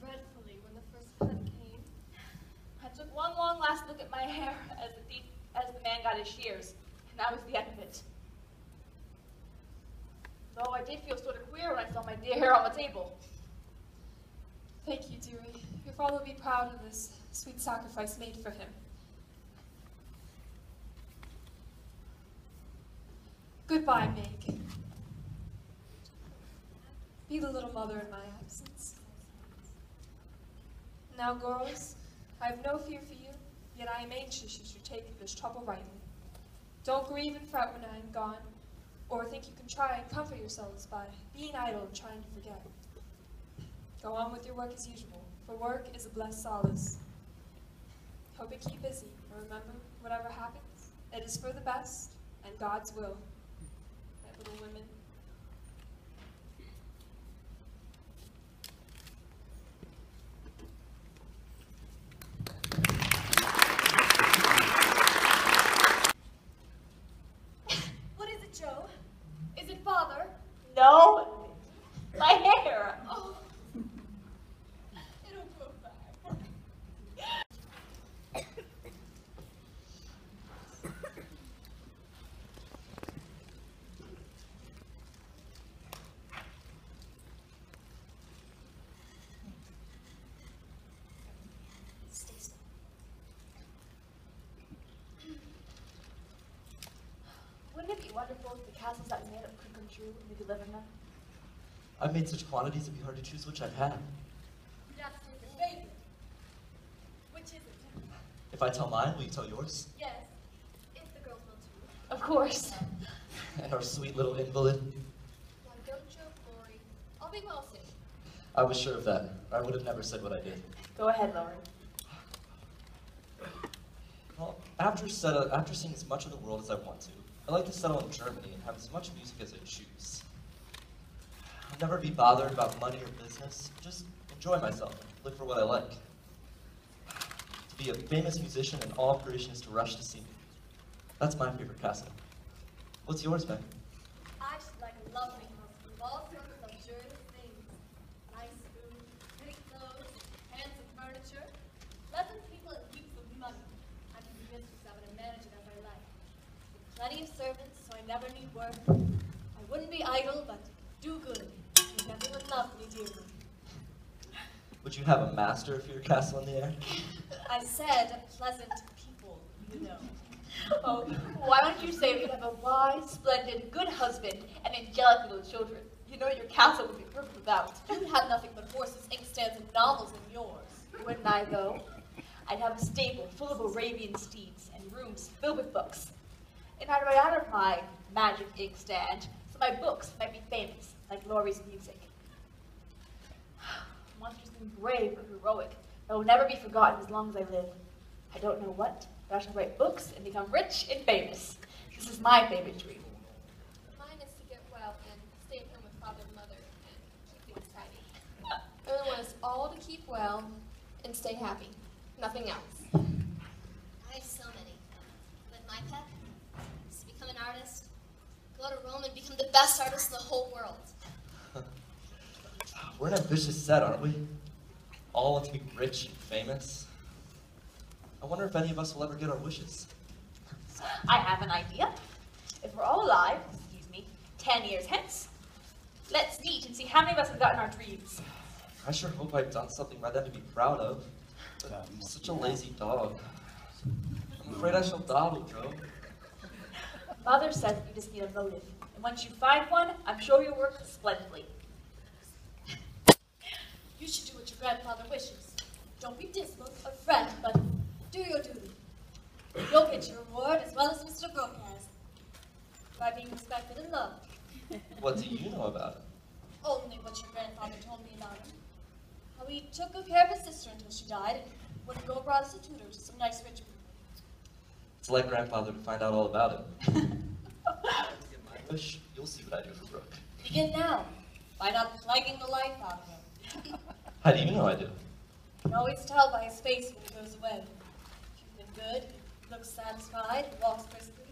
Speaker 4: dreadfully when the first cut came?
Speaker 1: I took one long last look at my hair as the man got his shears, and that was the end of it. Though I did feel sort of queer when I saw my dear hair on the table.
Speaker 5: Thank you, dearie. Your father will be proud of this sweet sacrifice made for him. Goodbye, Meg. Be the little mother in my absence. Now, girls, I have no fear for you, yet I am anxious you should take this trouble rightly. Don't grieve and fret when I am gone, or think you can try and comfort yourselves by being idle and trying to forget. Go on with your work as usual, for work is a blessed solace. Hope you keep busy, and remember, whatever happens, it is for the best and God's will. My little women.
Speaker 4: What is it, Joe? Is it father?
Speaker 1: No, my hair.
Speaker 4: Oh. It'll grow back.
Speaker 3: Stay still.
Speaker 1: Wouldn't it be wonderful if the castles that we made up could come true and we could live in them?
Speaker 6: I've made such quantities it'd be hard to choose which I'd have.
Speaker 4: That's your favorite. Which is it?
Speaker 6: If I tell mine, will you tell yours?
Speaker 4: Yes. If the girls will too.
Speaker 1: Of course.
Speaker 6: And our sweet little invalid.
Speaker 2: Now don't joke, Laurie. I'll be well soon.
Speaker 6: I was sure of that. I would have never said what I did.
Speaker 1: Go ahead, Laurie.
Speaker 6: Well, after seeing as much of the world as I want to, I'd like to settle in Germany and have as much music as I choose. I'll never be bothered about money or business. Just enjoy myself and look for what I like. To be a famous musician and all creation is to rush to see me. That's my favorite castle. What's yours, Beth?
Speaker 4: I should like a lovely house with all sorts of luxurious things. Nice food, pretty clothes, handsome furniture, pleasant people, and heaps of money. I can be mistress of it and manage it as I like. With plenty of servants, so I never need work. I wouldn't be idle, but do good. Make everyone love me dearly.
Speaker 6: Would you have a master for your castle in the air?
Speaker 4: I said pleasant people, you know.
Speaker 1: Oh, why don't you say we'd have a wise, splendid, good husband and angelic little children? You know your castle would be perfect without.
Speaker 4: You'd have nothing but horses, inkstands, and novels in yours.
Speaker 1: Wouldn't I, though? I'd have a stable full of Arabian steeds and rooms filled with books. And I'd write out of my magic inkstand so my books might be famous, like Laurie's music. I want to do something brave or heroic that will never be forgotten as long as I live. I don't know what, but I shall write books and become rich and famous. This is my favorite dream.
Speaker 2: Mine is to get well and stay at home with father and mother and keep things tidy. I really want us all to keep well and stay happy. Nothing else.
Speaker 3: I have so many. But my pet is to become an artist, go to Rome and become the best artist in the whole world.
Speaker 6: We're an ambitious set, aren't we? All want to be rich and famous. I wonder if any of us will ever get our wishes.
Speaker 1: I have an idea. If we're all alive, 10 years hence, let's meet and see how many of us have gotten our dreams.
Speaker 6: I sure hope I've done something by then to be proud of. But I'm such a lazy dog. I'm afraid I shall dawdle, Joe.
Speaker 1: Mother says that you just need a motive. And once you find one, I'm sure you'll work splendidly.
Speaker 4: You should do what your grandfather wishes. Don't be dismal or fret, but do your duty. You'll get your reward as well as Mr. Brooke has. By being respected and loved.
Speaker 6: What do you know about it?
Speaker 4: Only what your grandfather told me about him. How he took good care of his sister until she died, and wouldn't go abroad as a tutor to some nice rich people.
Speaker 6: It's like grandfather to find out all about it. If you get my wish, you'll see what I do for Brooke.
Speaker 4: Begin now, by not plaguing the life out of him.
Speaker 6: How do you know I do?
Speaker 4: You can always tell by his face when he goes away. If you've been good, he looks satisfied, and walks briskly.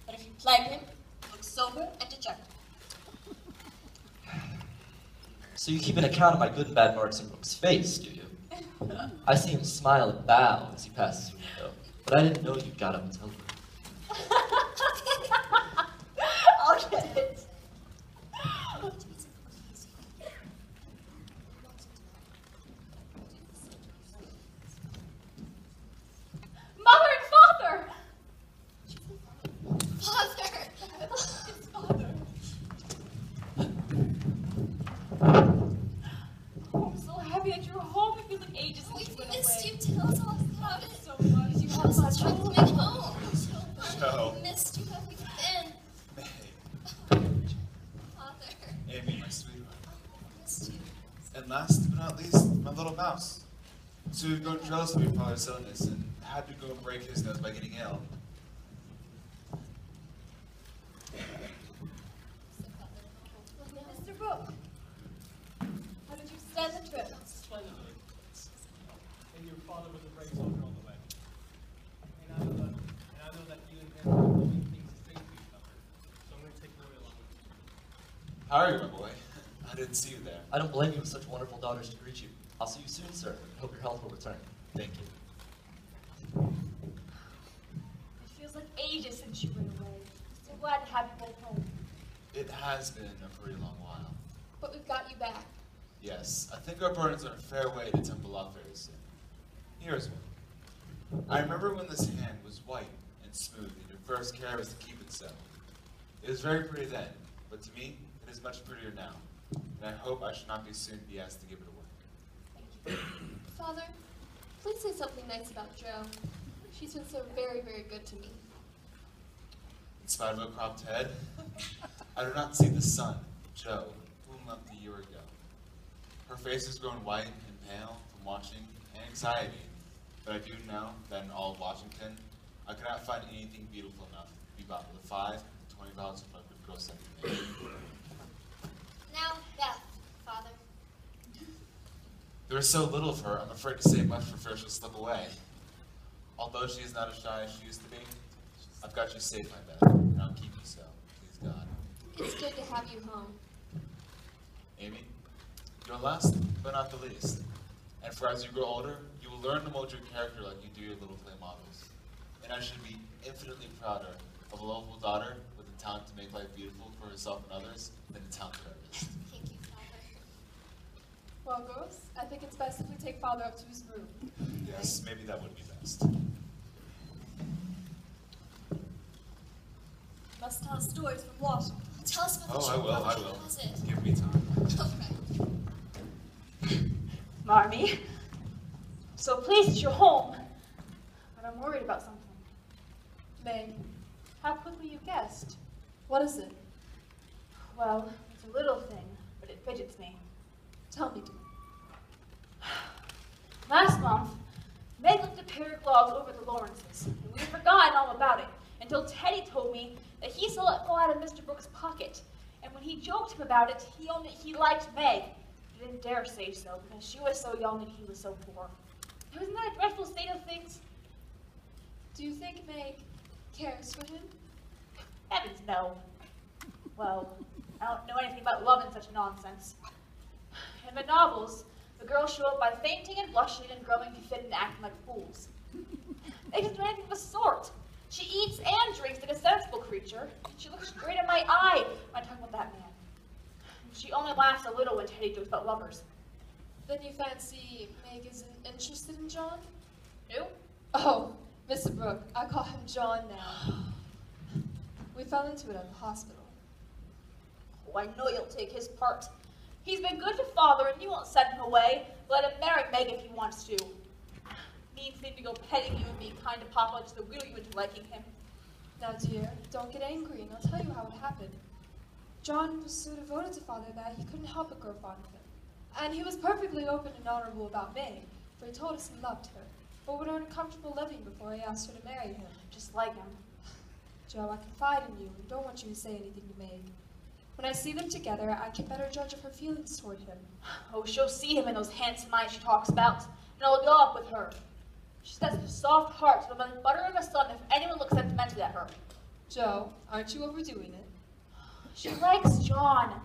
Speaker 4: But if you plague him, he looks sober and dejected.
Speaker 6: So you keep an account of my good and bad marks in Brooke's face, do you? I see him smile and bow as he passes your window, but I didn't know you'd got up until then.
Speaker 1: I'll get it. Mother and father!
Speaker 3: Father!
Speaker 4: It's father.
Speaker 9: last but not least, my little mouse. So we've grown jealous of your father's illness and had to go and break his nose by getting ill.
Speaker 4: Mr. Brooke, how did you stand the trip?
Speaker 7: Splendidly. And your father was a great soldier all the way. And I know that you and him are doing things straight to each other. So I'm going to take Laurie along with me.
Speaker 9: How are you, my boy? I didn't see you there.
Speaker 6: I don't blame you with such wonderful daughters to greet you. I'll see you soon, sir. Hope your health will return.
Speaker 9: Thank you.
Speaker 1: It feels like ages since you went away. So glad to have you both home.
Speaker 9: It has been a pretty long while.
Speaker 2: But we've got you back.
Speaker 9: Yes, I think our burdens are a fair way to tumble off very soon. Here's one. I remember when this hand was white and smooth, and your first care was to keep it so. It was very pretty then, but to me, it is much prettier now. And I hope I shall not be soon be asked to give it away.
Speaker 2: Father, please say something nice about Jo. She's been so very, very good to me.
Speaker 9: In spite of a cropped head, I do not see the son, Jo, whom left a year ago. Her face has grown white and pale from watching and anxiety, but I do know that in all of Washington, I could not find anything beautiful enough to be bought with $5 to $20 for a good girl sent to me.
Speaker 3: Now, Beth, Father.
Speaker 9: There is so little of her, I'm afraid to say much for fear she'll slip away. Although she is not as shy as she used to be, I've got you safe, my Beth, and I'll keep you so, please God.
Speaker 2: It's good to have you home.
Speaker 9: Amy, you're last but not the least. And for as you grow older, you will learn to mold your character like you do your little clay models. And I should be infinitely prouder of a lovable daughter with the talent to make life beautiful for herself and others than the talented artist.
Speaker 3: Thank you, Father.
Speaker 5: Well, girls, I think it's best if we take Father up to his room.
Speaker 9: Yes, maybe that would be best.
Speaker 4: Must tell us stories from Washington.
Speaker 3: Tell us about the
Speaker 9: Oh, I
Speaker 3: trip.
Speaker 9: will.
Speaker 3: How was it?
Speaker 9: Give me time.
Speaker 3: Okay.
Speaker 1: Marmee, so pleased that you're home, but I'm worried about something.
Speaker 5: Meg,
Speaker 1: How quickly you guessed.
Speaker 5: what is it?
Speaker 1: Well, it's a little thing, but it fidgets me.
Speaker 5: Tell me, dear.
Speaker 1: Last month, Meg looked a pair of gloves over the Lawrences, and we had forgotten all about it until Teddy told me that he saw it fall out of Mr. Brooks' pocket. And when he joked him about it, he owned that he liked Meg. He didn't dare say so because she was so young and he was so poor. Isn't that a dreadful state of things?
Speaker 5: Do you think Meg cares for him?
Speaker 1: Heavens, no. Well, I don't know anything about love and such nonsense. In the novels, the girls show up by fainting and blushing and growing fit and acting like fools. Meg doesn't do anything of the sort. She eats and drinks like a sensible creature, and she looks straight at my eye when I talk about that man. She only laughs a little when Teddy jokes about lovers.
Speaker 5: Then you fancy Meg isn't interested in John?
Speaker 1: Who?
Speaker 5: Oh, Mr. Brooke, I call him John now. We fell into it at the hospital.
Speaker 1: Oh, I know you'll take his part. He's been good to Father, and you won't send him away. Let him marry Meg if he wants to. Means him to go petting you and being kind to Papa just to wheel you into liking him.
Speaker 5: Now, dear, don't get angry, and I'll tell you how it happened. John was so devoted to Father that he couldn't help but grow fond of him. And he was perfectly open and honorable about Meg, for he told us he loved her, but would earn a comfortable living before he asked her to marry him.
Speaker 1: Just like him.
Speaker 5: Joe, I confide in you and don't want you to say anything to Meg. When I see them together, I can better judge of her feelings toward him.
Speaker 1: Oh, she'll see him in those handsome eyes she talks about, and it'll go up with her. She's got such a soft heart, it'll be like butter in the sun if anyone looks sentimentally at her.
Speaker 5: Joe, aren't you overdoing it?
Speaker 1: She likes John.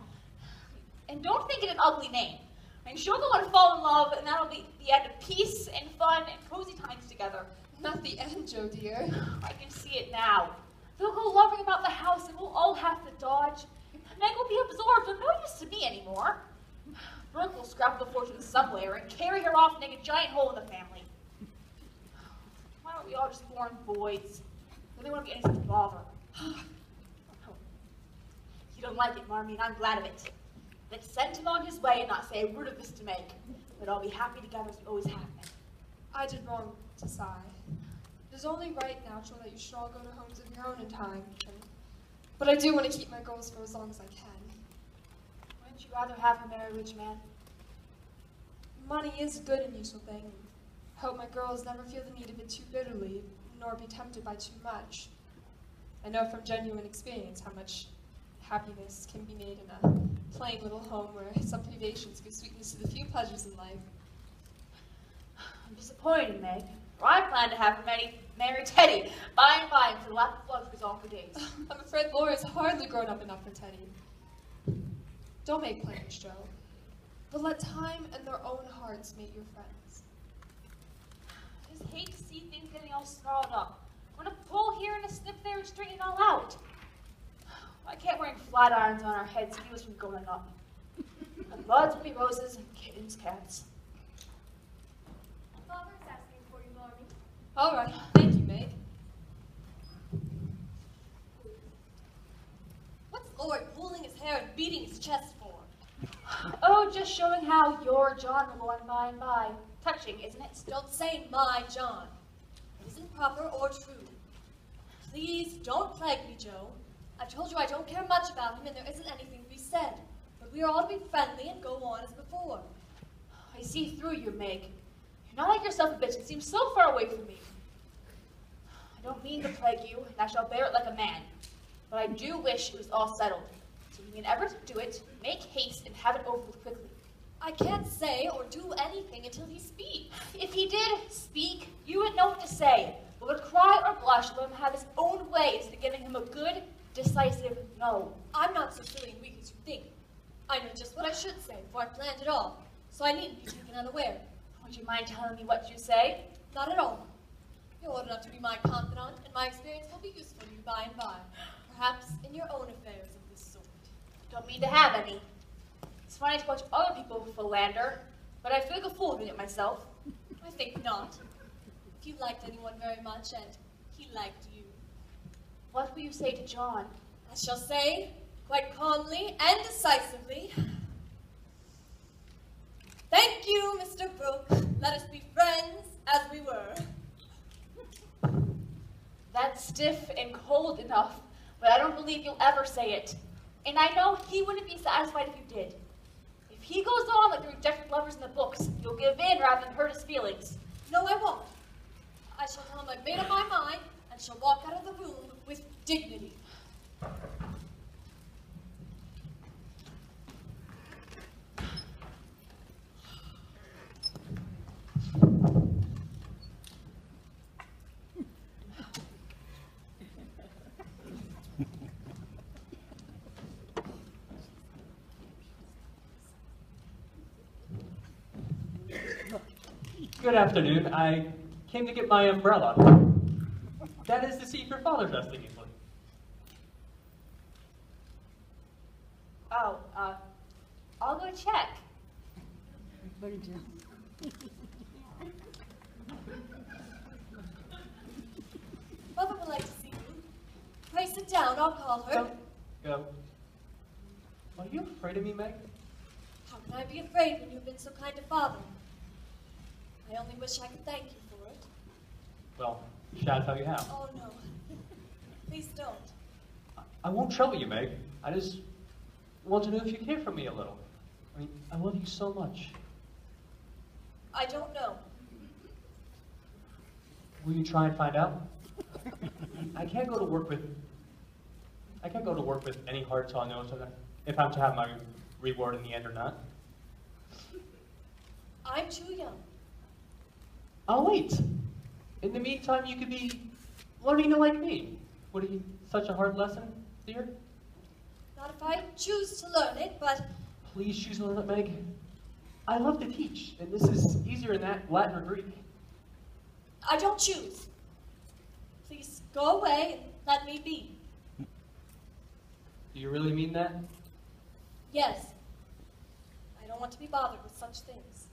Speaker 1: And don't think it an ugly name. And she'll go and fall in love, and that'll be the end of peace and fun and cozy times together.
Speaker 5: Not the end, Joe, dear.
Speaker 1: I can see it now. They'll go loving about the house, and we'll all have to dodge. Meg will be absorbed, and no use to me anymore. Brooke will scrap the fortune somewhere and carry her off and make a giant hole in the family. Why aren't we all just born boys? Then they won't get any such bother. You don't like it, Marmee, and I'm glad of it. Let's send him on his way and not say a word of this to Meg. But I'll be happy together as we always have been.
Speaker 5: I did wrong to sigh. It is only right and natural that you should all go to homes of your own in time. But I do want to keep my goals for as long as I can.
Speaker 1: Wouldn't you rather have him marry a rich man?
Speaker 5: money is a good and useful thing. I hope my girls never feel the need of it too bitterly, nor be tempted by too much. I know from genuine experience how much happiness can be made in a plain little home where some privations give sweetness to the few pleasures in life.
Speaker 1: I'm disappointed, Meg. For I plan to have her marry Teddy by and by until the lap of luxury is off her days.
Speaker 5: I'm afraid Laura's hardly grown up enough for Teddy. Don't make plans, Joe, but let time and their own hearts meet your friends.
Speaker 1: I just hate to see things getting all snarled up. I want to pull here and a snip there and straighten it all out. Why can't wearing flat irons on our heads keep us from going up? And buds will be roses and kittens cats.
Speaker 4: Father's asking for you, Marmee.
Speaker 5: All right, thank you, Meg.
Speaker 4: What's Lord pulling his hair and beating his chest for?
Speaker 1: Oh, just showing how your John will go on by and by. Touching, isn't it?
Speaker 4: Don't say my John. It isn't proper or true. Please don't plague me, Joe. I've told you I don't care much about him and there isn't anything to be said. But we are all to be friendly and go on as before.
Speaker 1: I see through you, Meg. You're not like yourself a bitch and seem so far away from me. I don't mean to plague you, and I shall bear it like a man. But I do wish it was all settled. So if you can ever do it, make haste and have it over with quickly.
Speaker 4: I can't say or do anything until he speaks.
Speaker 1: If he did speak, you would know what to say, but would cry or blush, let him have his own way instead of giving him a good, decisive no.
Speaker 4: I'm not so silly and weak as you think. I know just what I should say before I planned it all, so I needn't be taken unaware.
Speaker 1: Would you mind telling me what you say?
Speaker 4: Not at all. You're old enough to be my confidant, and my experience will be useful to you by and by, perhaps in your own affairs of this sort.
Speaker 1: Don't mean to have any. It's funny to watch other people philander, but I feel like a fool doing it myself.
Speaker 4: I think not. If you liked anyone very much, and he liked you,
Speaker 1: What will you say to John?
Speaker 4: I shall say, quite calmly and decisively, thank you, Mr. Brooke. Let us be friends as we were.
Speaker 1: That's stiff and cold enough, but I don't believe you'll ever say it. And I know he wouldn't be satisfied if you did. If he goes on like the rejected lovers in the books, you'll give in rather than hurt his feelings.
Speaker 4: No, I won't. I shall tell him I've made up my mind and shall walk out of the room with dignity.
Speaker 7: Good afternoon. I came to get my umbrella. That is to see if your father's resting easily.
Speaker 1: Oh, I'll go check.
Speaker 4: Mother would like to see you. Pray sit down, I'll call her.
Speaker 7: Go. Are you afraid of me, Meg?
Speaker 4: How can I be afraid when you've been so kind to Father? I only wish I could thank you for it.
Speaker 7: Well, shall I tell you how?
Speaker 4: Oh, no. Please don't.
Speaker 7: I won't trouble you, Meg. I just want to know if you care for me a little. I mean, I love you so much.
Speaker 4: I don't know.
Speaker 7: Will you try and find out? I can't go to work with any heart till I know if I'm to have my reward in the end or not.
Speaker 4: I'm too young.
Speaker 7: I'll wait. In the meantime, you could be learning to like me. Would it be such a hard lesson, dear?
Speaker 4: Not if I choose to learn it, but
Speaker 7: Please choose to learn it, Meg. I love to teach, and this is easier in that Latin or Greek.
Speaker 4: I don't choose. Please go away and let me be.
Speaker 7: Do you really mean that?
Speaker 4: Yes. I don't want to be bothered with such things.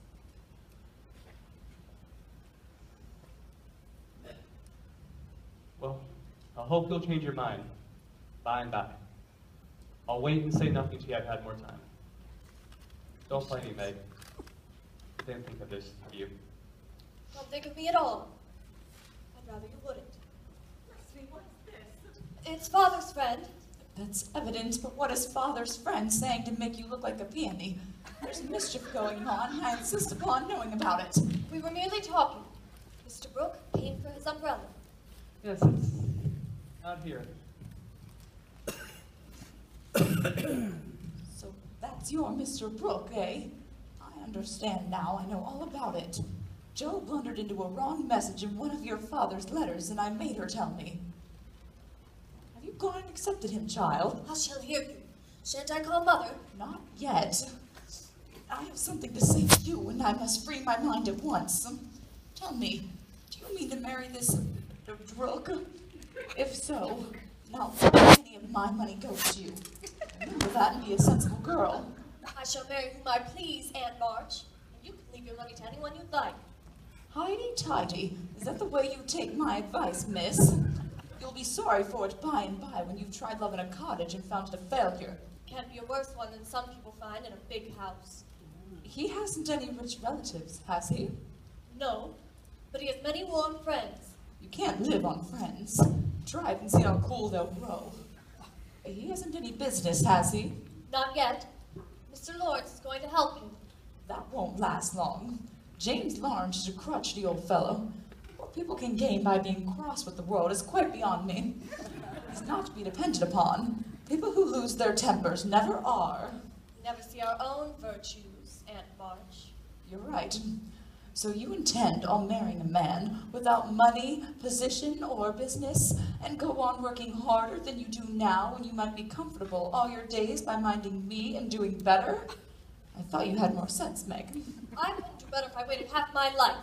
Speaker 7: Well, I hope you'll change your mind by and by. I'll wait and say nothing till I've had more time. Don't play me, Meg. I didn't think of this of you.
Speaker 4: Don't think of me at all. I'd rather you wouldn't. It's Father's friend.
Speaker 8: That's evident, but what is Father's friend saying to make you look like a peony? There's mischief going on, and I insist upon knowing about it.
Speaker 4: We were merely talking. Mr. Brooke came for his umbrella.
Speaker 7: Yes, it's out here.
Speaker 8: So that's your Mr. Brooke, eh? I understand now. I know all about it. Joe blundered into a wrong message in one of your father's letters, and I made her tell me. Have you gone and accepted him, child?
Speaker 4: I shall hear you. Shan't I call Mother?
Speaker 8: Not yet. I have something to say to you, and I must free my mind at once. Tell me, do you mean to marry this Brooke? If so, not any of my money goes to you. Remember that and be a sensible girl.
Speaker 4: I shall marry whom I please, Aunt March. And you can leave your money to anyone you'd like.
Speaker 8: Highty-tighty. Is that the way you take my advice, miss? You'll be sorry for it by and by when you've tried love in a cottage and found it a failure.
Speaker 4: Can't be a worse one than some people find in a big house.
Speaker 8: He hasn't any rich relatives, has he?
Speaker 4: No, but he has many warm friends.
Speaker 8: You can't live on friends. Try it and see how cool they'll grow. He hasn't any business, has he?
Speaker 4: Not yet. Mr. Lawrence is going to help you.
Speaker 8: That won't last long. James Lawrence is a crotchety old fellow. What people can gain by being cross with the world is quite beyond me. He's not to be depended upon. People who lose their tempers never are.
Speaker 4: We never see our own virtues, Aunt March.
Speaker 8: You're right. So you intend on marrying a man without money, position, or business, and go on working harder than you do now when you might be comfortable all your days by minding me and doing better? I thought you had more sense, Meg.
Speaker 4: I wouldn't do better if I waited half my life.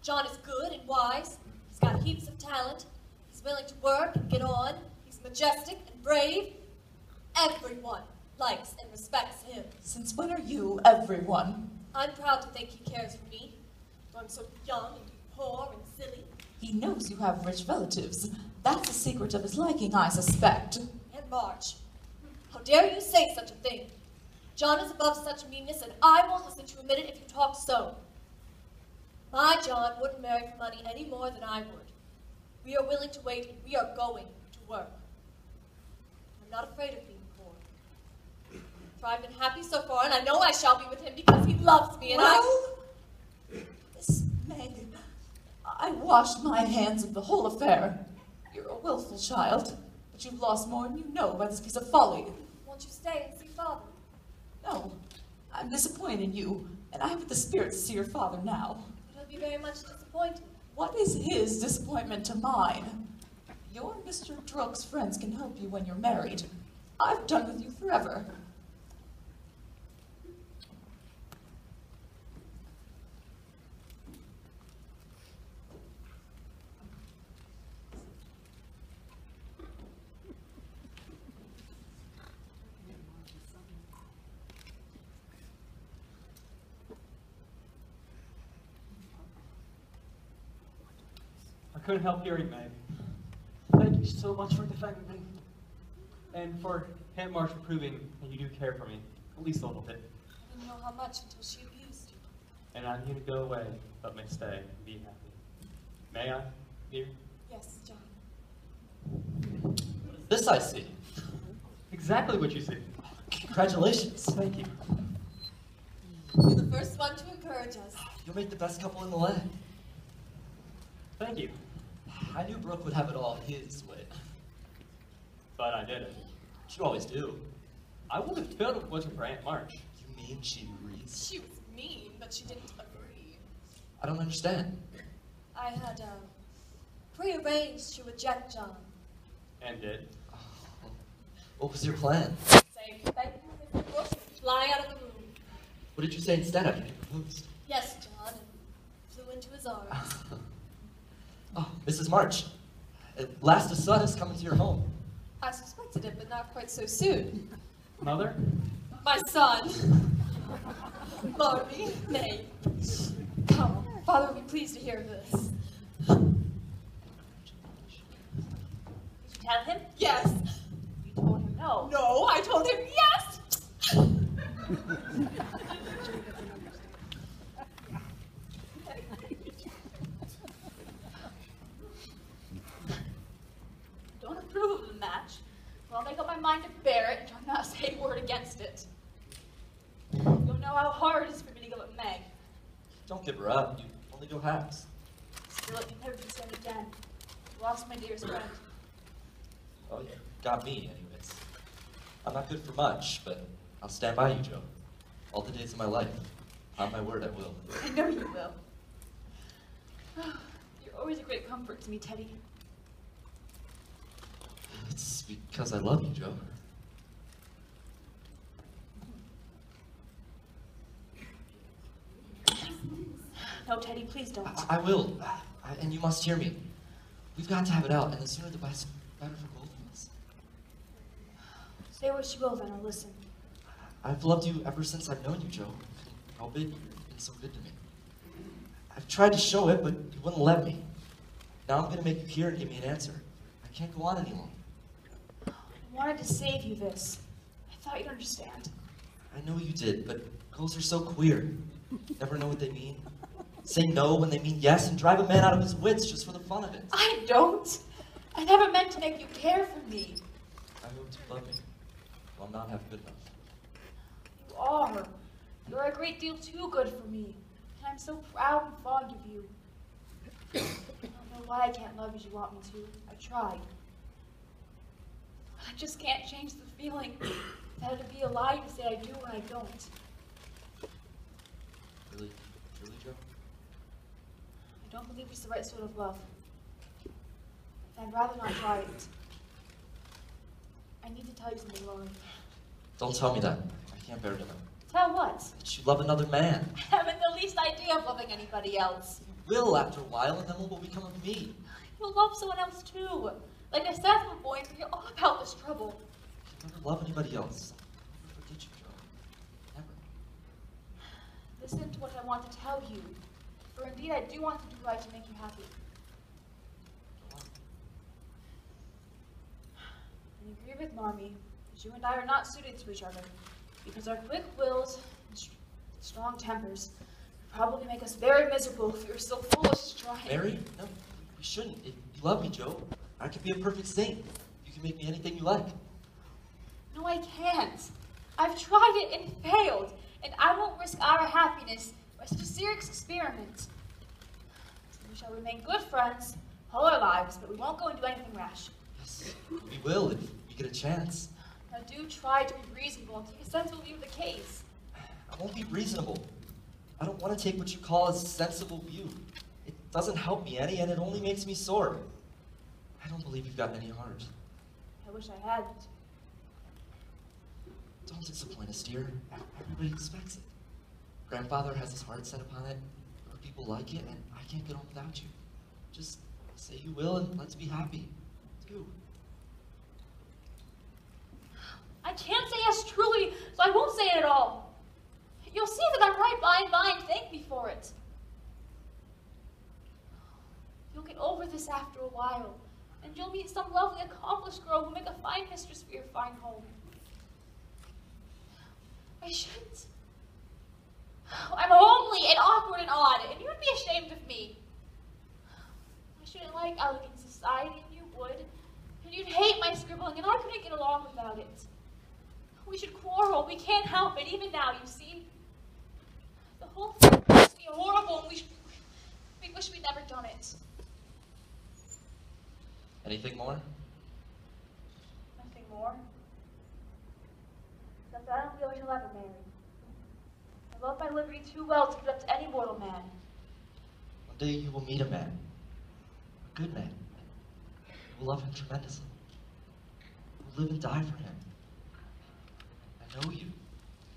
Speaker 4: John is good and wise. He's got heaps of talent. He's willing to work and get on. He's majestic and brave. Everyone likes and respects him.
Speaker 8: Since when are you everyone?
Speaker 4: I'm proud to think he cares for me. Though I'm so young and poor and silly.
Speaker 8: He knows you have rich relatives. That's the secret of his liking, I suspect.
Speaker 4: Aunt March, how dare you say such a thing? John is above such meanness, and I won't listen to admit it if you talk so. My John wouldn't marry for money any more than I would. We are willing to wait, and we are going to work. I'm not afraid of being poor. For I've been happy so far, and I know I shall be with him because he loves me, and
Speaker 8: Miss Meg, I washed my hands of the whole affair. You're a willful child, but you've lost more than you know by this piece of folly.
Speaker 4: Won't you stay and see Father?
Speaker 8: No, I'm disappointed in you, and I haven't the spirit to see your father now.
Speaker 4: But he'll be very much disappointed.
Speaker 8: What is his disappointment to mine? Your Mr. Brooke's friends can help you when you're married. I've done with you forever.
Speaker 7: I couldn't help hearing, Meg. Thank you so much for defending me. And for Aunt March proving that you do care for me, at least a little bit.
Speaker 4: I didn't know how much until she abused you.
Speaker 7: And I'm here to go away, but may stay and be happy. May I, dear?
Speaker 4: Yes, John.
Speaker 6: This I see.
Speaker 7: Exactly what you see.
Speaker 6: Congratulations.
Speaker 7: Thank you.
Speaker 4: You're the first one to encourage us.
Speaker 6: You'll make the best couple in the land.
Speaker 7: Thank you.
Speaker 6: I knew Brooke would have it all his way.
Speaker 7: But I didn't.
Speaker 6: You always do.
Speaker 7: I would have failed if it wasn't for Aunt March.
Speaker 6: You mean she agrees?
Speaker 4: She was mean, but she didn't agree.
Speaker 6: I don't understand.
Speaker 4: I had prearranged to reject John.
Speaker 7: And did.
Speaker 6: What was your plan?
Speaker 4: Say thank you, Mr. Brooke, and fly out of the room.
Speaker 6: What did you say instead after you proposed?
Speaker 4: Yes, John, and flew into his arms.
Speaker 6: Oh, Mrs. March. At last a son has come into your home.
Speaker 2: I suspected it, but not quite so soon.
Speaker 7: Mother?
Speaker 4: My son. Marmee, nay.
Speaker 2: Come, Father will be pleased to hear this.
Speaker 1: Did you tell him?
Speaker 4: Yes.
Speaker 1: You told him no.
Speaker 4: No, I told him yes.
Speaker 1: Don't approve of the match. Well, I'll make up my mind to bear it and try not to say a word against it. You'll
Speaker 6: Don't give her up. You only go halves.
Speaker 1: Still, it can never be said again. Lost my dearest friend.
Speaker 6: Well, you got me, anyways. I'm not good for much, but I'll stand by you, Joe. All the days of my life. On my word, I will.
Speaker 1: I know you will. You're always a great comfort to me, Teddy.
Speaker 6: It's because I love you, Joe.
Speaker 1: No, Teddy, please don't.
Speaker 6: I will. And you must hear me. We've got to have it out, and the sooner the better for both of us.
Speaker 1: Say what you will, then I'll listen.
Speaker 6: I've loved you ever since I've known you, Joe. Albeit you've been so good to me. I've tried to show it, but you wouldn't let me. Now I'm going to make you hear and give me an answer. I can't go on any longer.
Speaker 1: I wanted to save you this. I thought you'd understand.
Speaker 6: I know you did, but girls are so queer. Never know what they mean. Say no when they mean yes, and drive a man out of his wits just for the fun of it.
Speaker 1: I don't. I never meant to make you care for me.
Speaker 6: I hoped you loved me. Well, not half good enough.
Speaker 1: You are. You're a great deal too good for me. And I'm so proud and fond of you. I don't know why I can't love as you want me to. I tried. I just can't change the feeling that it'd be a lie to say I do when I don't.
Speaker 6: Really? Truly, Joe?
Speaker 1: I don't believe it's the right sort of love. I'd rather not try it. I need to tell you something, Laurie.
Speaker 6: Don't tell me that. I can't bear to know.
Speaker 1: Tell what?
Speaker 6: That you love another man.
Speaker 1: I haven't the least idea of loving anybody else.
Speaker 6: You will after a while, and then what will become of me?
Speaker 1: You'll love someone else too. Like I said, little boy, forget all about this trouble.
Speaker 6: I'll never love anybody else. I'll never forget you, Joe. Never.
Speaker 1: Listen to what I want to tell you. For indeed I do want to do right to make you happy.
Speaker 6: Go on.
Speaker 1: I agree with Marmee that you and I are not suited to each other, because our quick wills and strong tempers would probably make us very miserable if we were so foolish to try.
Speaker 6: Mary? No, we shouldn't. If you love me, Joe, I could be a perfect saint. You can make me anything you like.
Speaker 1: No, I can't. I've tried it and failed, and I won't risk our happiness by such a serious experiment. We shall remain good friends all our lives, but we won't go and do anything rash.
Speaker 6: Yes, we will if we get a chance.
Speaker 1: Now do try to be reasonable and take a sensible view of the case.
Speaker 6: I won't be reasonable. I don't want to take what you call a sensible view. It doesn't help me any, and it only makes me sore. I don't believe you've got any heart.
Speaker 1: I wish I hadn't.
Speaker 6: Don't disappoint us, dear. Everybody expects it. Grandfather has his heart set upon it. Other people like it, and I can't get on without you. Just say you will, and let's be happy. Do.
Speaker 1: I can't say yes truly, so I won't say it at all. You'll see that I'm right by and by and thank me for it. You'll get over this after a while, and you'll meet some lovely, accomplished girl who'll make a fine mistress for your fine home. I shouldn't. I'm homely and awkward and odd, and you would be ashamed of me. I shouldn't like elegant society, and you would. And you'd hate my scribbling, and I couldn't get along without it. We should quarrel. We can't help it, even now, you see. The whole thing must be horrible, and we wish we'd never done it.
Speaker 6: Anything more?
Speaker 1: Nothing more. Except I don't feel I shall ever marry. I love my liberty too well to give it up to any mortal man.
Speaker 6: One day you will meet a man. A good man. You will love him tremendously. You will live and die for him. I know you.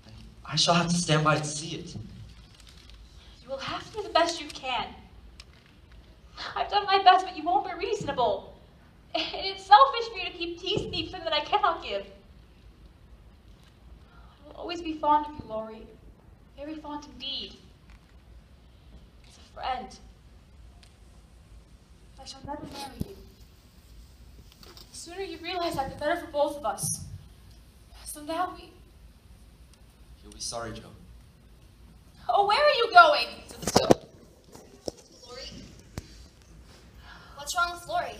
Speaker 6: And I shall have to stand by and see it.
Speaker 1: You will have to do the best you can. I've done my best, but you won't be reasonable. And it's selfish for you to keep teasing me for something that I cannot give. I will always be fond of you, Laurie. Very fond indeed. As a friend. I shall never marry you. The sooner you realize that, the better for both of us. So now
Speaker 6: You'll be sorry, Joe.
Speaker 1: Oh, where are you going?
Speaker 6: To the cell.
Speaker 3: Laurie? What's wrong with Laurie?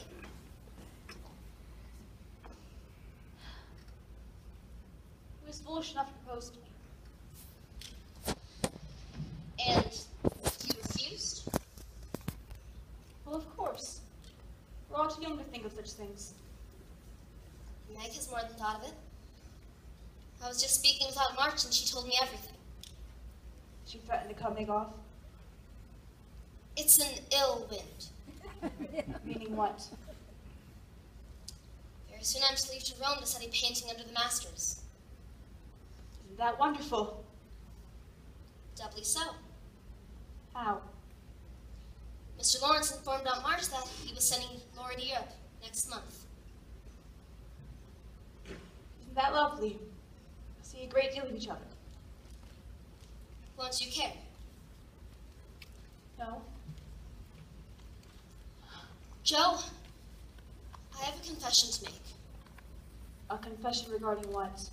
Speaker 1: He was foolish enough to propose to me.
Speaker 3: And
Speaker 1: things.
Speaker 3: Meg has more than thought of it. I was just speaking without March and she told me everything.
Speaker 1: She threatened to cut Meg off.
Speaker 3: It's an ill wind.
Speaker 1: Meaning what?
Speaker 3: Very soon I'm to leave to Rome to study painting under the masters.
Speaker 1: Isn't that wonderful?
Speaker 3: Doubly so.
Speaker 1: How?
Speaker 3: Mr. Lawrence informed Aunt March that he was sending Laurie to Europe next month.
Speaker 1: Isn't that lovely? See a great deal of each other.
Speaker 3: Won't you care?
Speaker 1: No?
Speaker 3: Joe, I have a confession to make.
Speaker 1: A confession regarding what?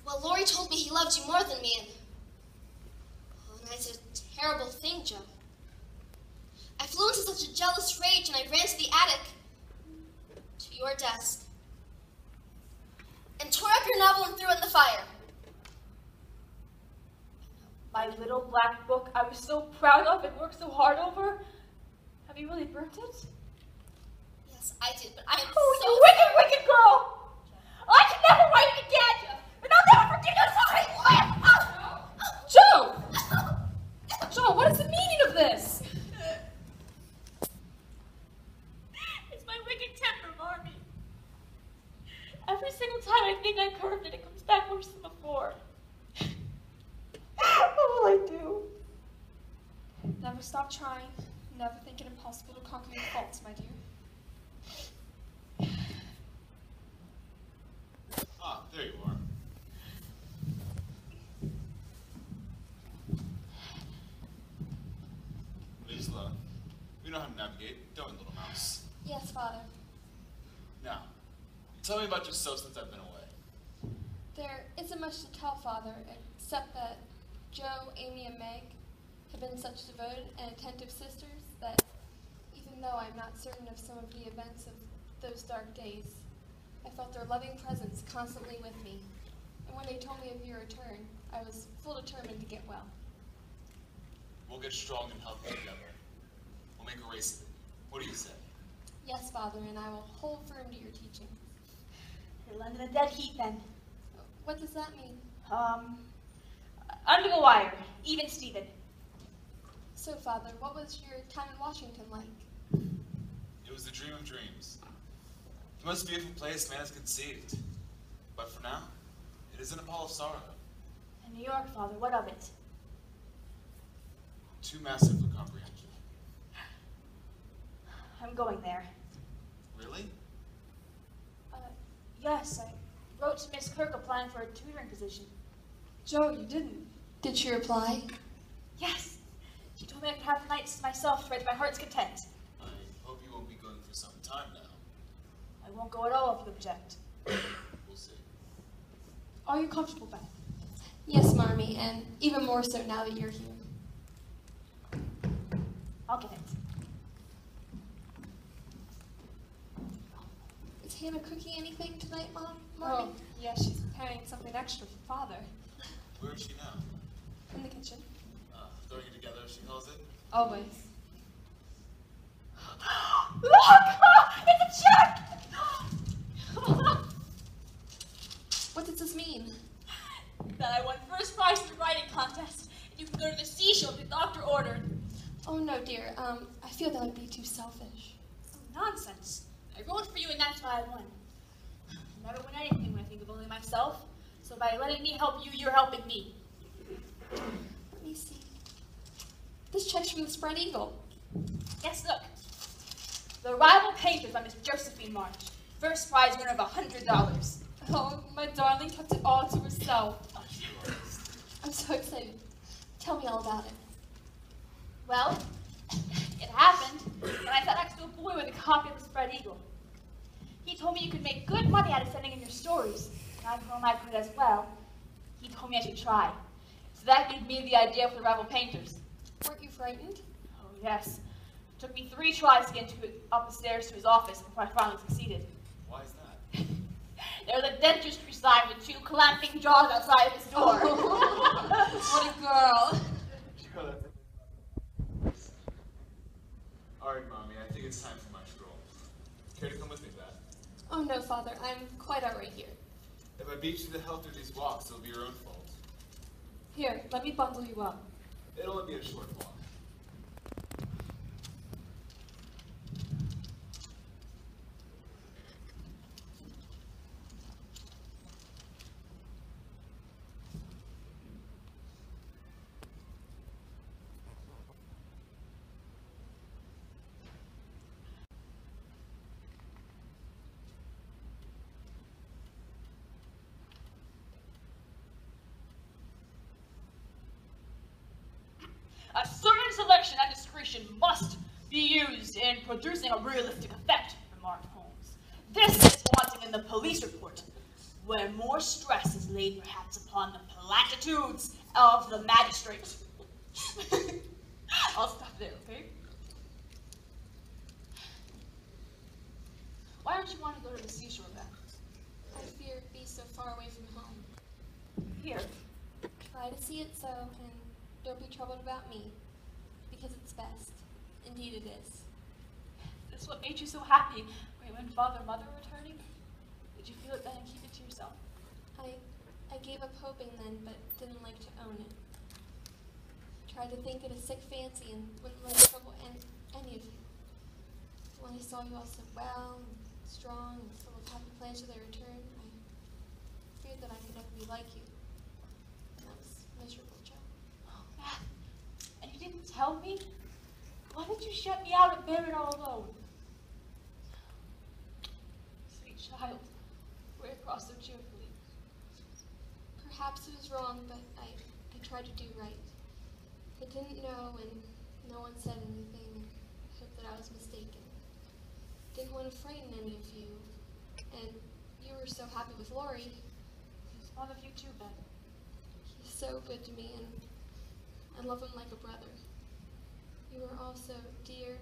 Speaker 3: Well, Laurie told me he loved you more than me, and I did a terrible thing, Joe. I flew into such a jealous rage, and I ran to the attic, to your desk, and tore up your novel and threw it in the fire.
Speaker 1: My little black book I was so proud of and worked so hard over? Have you really burnt it?
Speaker 3: Yes, I did, but I am
Speaker 1: Oh,
Speaker 3: so
Speaker 1: you wicked, wicked girl! I can never write it again! And I'll never forgive you for it!
Speaker 5: Joe! Joe, what is the meaning of this?
Speaker 1: It's my wicked temper, Marmee. Every single time I think I curved it, it comes back worse than before. What will I do?
Speaker 5: Never stop trying. Never think it impossible to conquer your faults, my dear.
Speaker 9: Ah, there you are. Lisa, we know how to navigate, don't we, little mouse?
Speaker 2: Yes, Father.
Speaker 9: Now, tell me about yourself since I've been away.
Speaker 2: There isn't much to tell, Father, except that Joe, Amy, and Meg have been such devoted and attentive sisters that even though I'm not certain of some of the events of those dark days, I felt their loving presence constantly with me. And when they told me of your return, I was full determined to get well.
Speaker 9: We'll get strong and healthy together. We'll make a race of it. What do you say?
Speaker 2: Yes, Father, and I will hold firm to your teaching.
Speaker 1: You're under the dead heat, then.
Speaker 2: What does that mean?
Speaker 1: Under the wire. Even Steven.
Speaker 2: So, Father, what was your time in Washington like?
Speaker 9: It was the dream of dreams. The most beautiful place man has conceived. But for now, it is in a pall of sorrow.
Speaker 1: In New York, Father, what of it?
Speaker 9: Too massive for comprehension.
Speaker 1: I'm going there.
Speaker 9: Really?
Speaker 1: Yes, I wrote to Miss Kirk applying for a tutoring position.
Speaker 5: Joe, you didn't.
Speaker 2: Did she reply?
Speaker 1: Yes. She told me I could have the nights to myself to my heart's content.
Speaker 9: I hope you won't be going for some time now.
Speaker 1: I won't go at all if you object.
Speaker 9: We'll see.
Speaker 5: Are you comfortable, Beth?
Speaker 2: Yes, Marmee, and even more so now that you're here.
Speaker 1: I'll get it.
Speaker 2: Is Hannah cooking anything tonight, Marmee?
Speaker 5: Oh, yeah, she's preparing something extra for Father.
Speaker 9: Where is she now?
Speaker 5: In the kitchen.
Speaker 9: Throwing it together, she calls it?
Speaker 5: Always.
Speaker 1: Look! It's a check!
Speaker 2: What does this mean?
Speaker 1: That I won first prize in the writing contest. And you can go to the seashore if the doctor ordered.
Speaker 2: Oh, no, dear. I feel that would be too selfish.
Speaker 1: Oh, nonsense. I wrote for you and that's why I won. I never win anything when I think of only myself. So by letting me help you, you're helping me.
Speaker 2: Let me see. This check's from the Spread Eagle.
Speaker 1: Yes, look. The Rival Painters by Miss Josephine March. First prize winner of $100.
Speaker 5: Oh, my darling kept it all to herself.
Speaker 2: I'm so excited. Tell me all about it.
Speaker 1: Well, it happened when I sat next to a boy with a copy of the Spread Eagle. He told me you could make good money out of sending in your stories, and I told him I could as well. He told me I should try. So that gave me the idea for the Rival Painters.
Speaker 2: Weren't you frightened?
Speaker 1: Oh, yes. It took me 3 tries to get up the stairs to his office before I finally succeeded.
Speaker 9: Why is that?
Speaker 1: There was a dentistry sign with 2 clamping jaws outside of his door.
Speaker 5: What a girl.
Speaker 9: Alright, Mommy, I think it's time for my stroll.
Speaker 2: no, Father. I'm quite all right here.
Speaker 9: If I beat you to hell through these walks, it'll be your own fault.
Speaker 5: Here, let me bundle you up.
Speaker 9: It'll only be a short walk.
Speaker 1: A certain selection and discretion must be used in producing a realistic effect, remarked Holmes. This is wanting in the police report, where more stress is laid perhaps upon the platitudes of the magistrate. I'll stop there, okay? Why don't you want to go to the seashore, Beth?
Speaker 2: I fear it'd be so far away from home.
Speaker 1: Here.
Speaker 2: Try to see it so, and don't be troubled about me, because it's best. Indeed it is.
Speaker 1: Is this what made you so happy when Father and Mother were returning? Did you feel it then and keep it to yourself?
Speaker 2: I gave up hoping then, but didn't like to own it. Tried to think it a sick fancy and wouldn't let it trouble any of you. When I saw you all so well and strong and full of happy plans for their return, I feared that I could never be like you. And I was miserable, Joe.
Speaker 1: Oh, Beth, and you didn't tell me? Why did you shut me out and bear it all alone? Sweet child, we're across so cheerfully.
Speaker 2: Perhaps it was wrong, but I tried to do right. I didn't know, and no one said anything, and hoped that I was mistaken. Didn't want to frighten any of you, and you were so happy with Laurie.
Speaker 1: He's fond of you too, Beth.
Speaker 2: He's so good to me, and I love him like a brother. You are all so dear,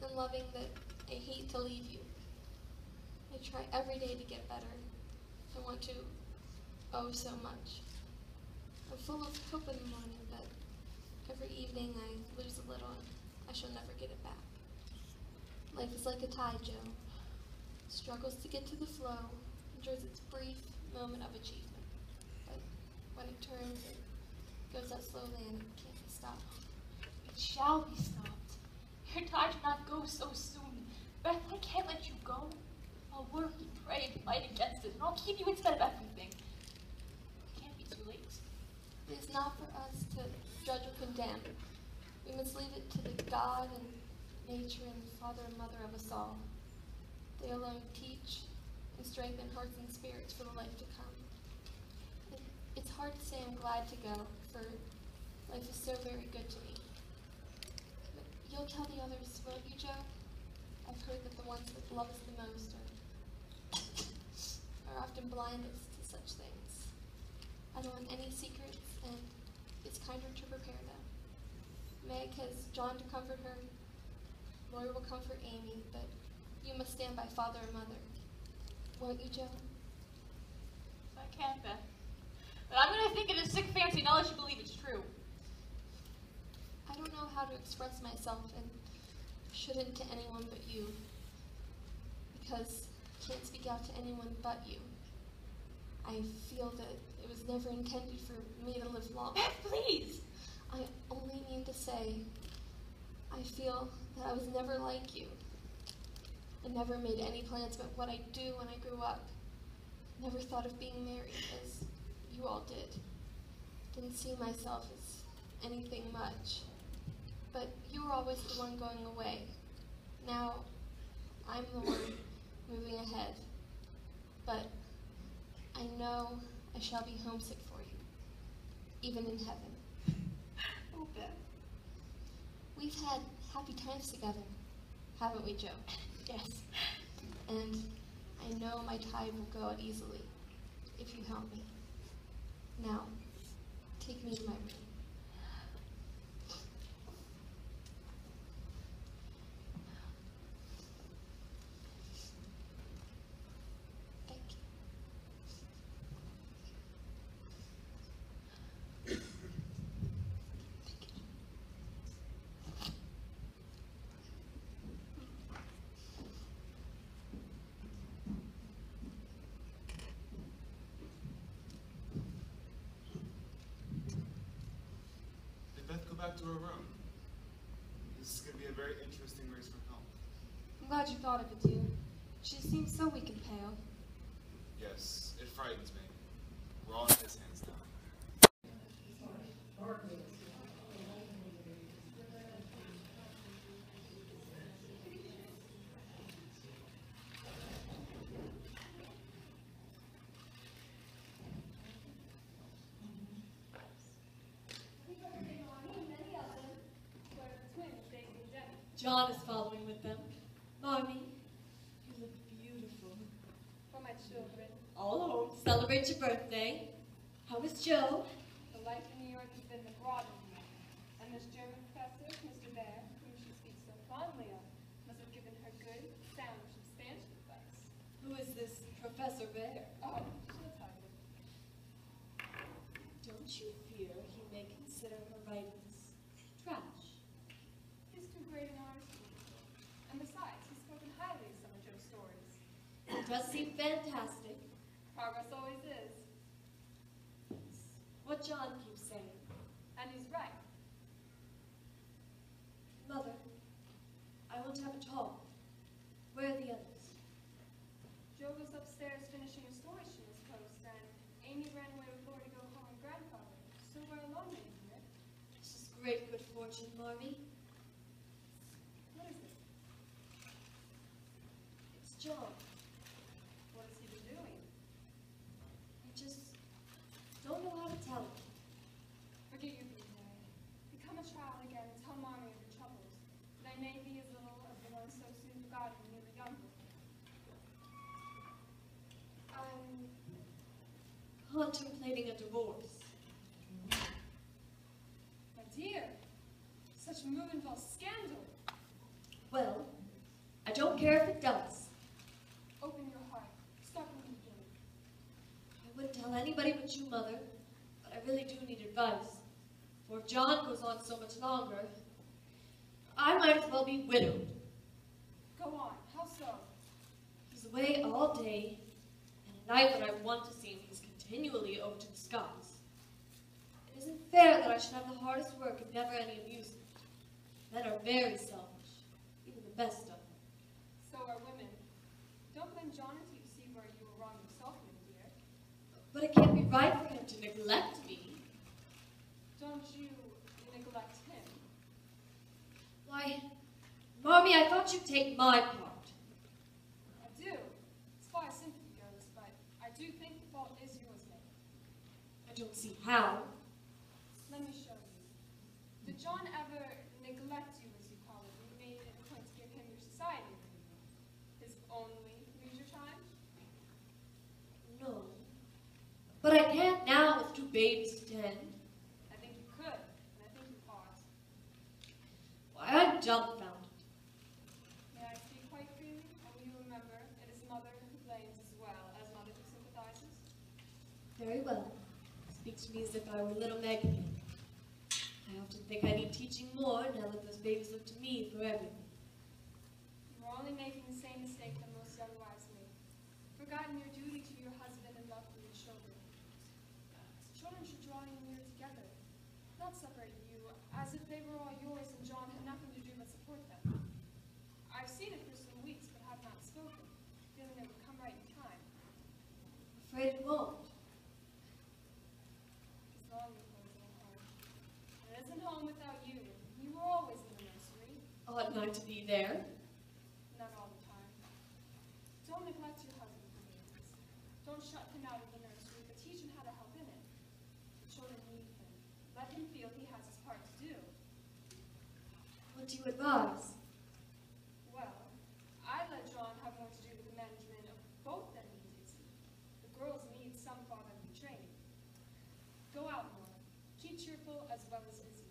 Speaker 2: and loving that I hate to leave you. I try every day to get better. I want to so much. I'm full of hope in the morning, but every evening I lose a little and I shall never get it back. Life is like a tide, Joe. Struggles to get to the flow, enjoys its brief moment of achievement. But when it turns, it goes out slowly and it can't be stopped.
Speaker 1: It shall be stopped. Your tide should not go so soon. Beth, I can't let you go. I'll work and pray and fight against it, and I'll keep you instead of everything. It can't be too late.
Speaker 2: It is not for us to judge or condemn. We must leave it to the God and nature and Father and Mother of us all. They alone teach and strengthen hearts and spirits for the life to come. It's hard to say I'm glad to go, for life is so very good to me. But you'll tell the others, won't you, Joe? I've heard that the ones that love us the most are often blindest to such things. I don't want any secrets, and it's kinder to prepare them. Meg has John to comfort her. Laurie will comfort Amy, but you must stand by Father and Mother. Won't you, Joe?
Speaker 1: I can, Beth. But I'm going to think it a sick fancy and I'll let you believe it's true.
Speaker 2: I don't know how to express myself, and shouldn't to anyone but you, because I can't speak out to anyone but you. I feel that it was never intended for me to live long.
Speaker 1: Beth, please!
Speaker 2: I only mean to say, I feel that I was never like you. I never made any plans about what I'd do when I grew up. Never thought of being married, as you all did. Didn't see myself as anything much. But you were always the one going away. Now, I'm the one moving ahead. But I know I shall be homesick for you, even in heaven.
Speaker 1: Oh, Beth.
Speaker 2: We've had happy times together, haven't we, Joe?
Speaker 1: Yes.
Speaker 2: And I know my tide will go out easily if you help me. Now, take me to my room. Thank you.
Speaker 9: back to her room. This is going to be a very interesting race for home.
Speaker 5: I'm glad you thought of it, dear. She seems so weak and pale.
Speaker 9: Yes, it frightens me. We're all in his hands now.
Speaker 4: John is following with them. Marmee, you look beautiful.
Speaker 5: For my children,
Speaker 4: All home to celebrate your birthday. How is Joe?
Speaker 5: the life in New York has been the broader view. And this German professor, Mr. Bhaer, whom she speaks so fondly of, must have given her good, sound, substantial advice.
Speaker 4: Who is this Professor Bhaer?
Speaker 5: Oh, she'll tell you.
Speaker 4: Don't you fear he may consider her writings trash?
Speaker 5: He's too great an artist to be so. And besides, he's spoken highly of some of Joe's stories.
Speaker 4: It does seem fantastic.
Speaker 5: Progress always is.
Speaker 4: What John keeps saying.
Speaker 5: And he's right.
Speaker 4: Mother, I want to have a talk. Where are the others?
Speaker 5: Joe was upstairs finishing a story she was post, and Amy ran away with Laurie to go home with grandfather. So we're alone in here.
Speaker 4: This is great good fortune, Marmee.
Speaker 5: What is it?
Speaker 4: It's John.
Speaker 5: What has he been doing?
Speaker 4: I just don't know how to tell him.
Speaker 5: Forget your being married. Become a child again and tell Marmee of your troubles, that I may be as little as the one so soon forgotten when you were younger.
Speaker 4: I'm contemplating a divorce.
Speaker 5: My dear, such a move involves scandal.
Speaker 4: Well, I don't care if it does.
Speaker 5: Open your heart. Start from the beginning.
Speaker 4: I wouldn't tell anybody but you, Mother, but I really do need advice. For if John goes on so much longer, I might as well be widowed.
Speaker 5: Go on. How so?
Speaker 4: He's away all day, and at night when I want to see him, he's continually over to the skies. It isn't fair that I should have the hardest work and never any amusement. Men are very selfish, even the best of them.
Speaker 5: So are women. Don't blame John until you see where you were wrong yourself, my dear.
Speaker 4: But it can't be right for him to neglect me.
Speaker 5: Don't you neglect him.
Speaker 4: Why, Marmee, I thought you'd take my part.
Speaker 5: I do, as far as sympathy goes, but I do think the fault is yours, Beth.
Speaker 4: I don't see how.
Speaker 5: Let me show you. Did John ever neglect you, as you call it, when you made it a point to give him your society? His only leisure time?
Speaker 4: No. But I can't now with two babies to tend.
Speaker 5: I think you could, and I think you ought.
Speaker 4: Why, I'm dumbfounded.
Speaker 5: May I speak quite freely? Only you remember, it is mother who blames as well as mother who sympathizes.
Speaker 4: Very well. Speak to me as if I were little Meg again. I often think I need teaching more now that those babies look to me for everything.
Speaker 5: You are only making the same mistake that most young wives make. Forgotten your duty to your husband and love for your children. Children should draw you near together, not separate you, as if they were all yours and John had nothing to do but support them. I've seen it for some weeks, but have not spoken, feeling it would come right in time.
Speaker 4: I'm afraid it won't.
Speaker 5: As long as it goes home. It isn't home without you. You were always in the nursery.
Speaker 4: Ought not to be there.
Speaker 5: Not all the time. Don't neglect your husband for babies. Don't shut him out of the nursery, but teach him how to help in it. The children need him. Let him feel he has his part to do.
Speaker 4: What do you advise?
Speaker 5: Well, I let John have more to do with the management of both them needs. The girls need some fatherly training. Go out, Nora. Keep cheerful as well as busy.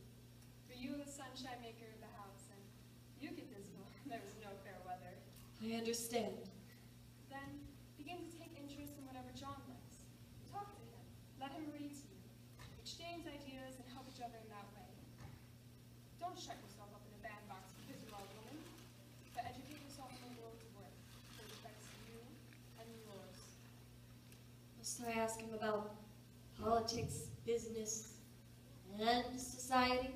Speaker 5: For you are the sunshine maker of the house, and you get dismal. There is no fair weather.
Speaker 4: I understand.
Speaker 5: Then begin to take interest in whatever John likes. Talk to him. Let him read to you. Exchange ideas and help each other in that way. Don't shut yourself up in a bandbox because you are a woman, but educate yourself in the world's work that affects you and yours.
Speaker 4: Must I ask him about politics, business, and society?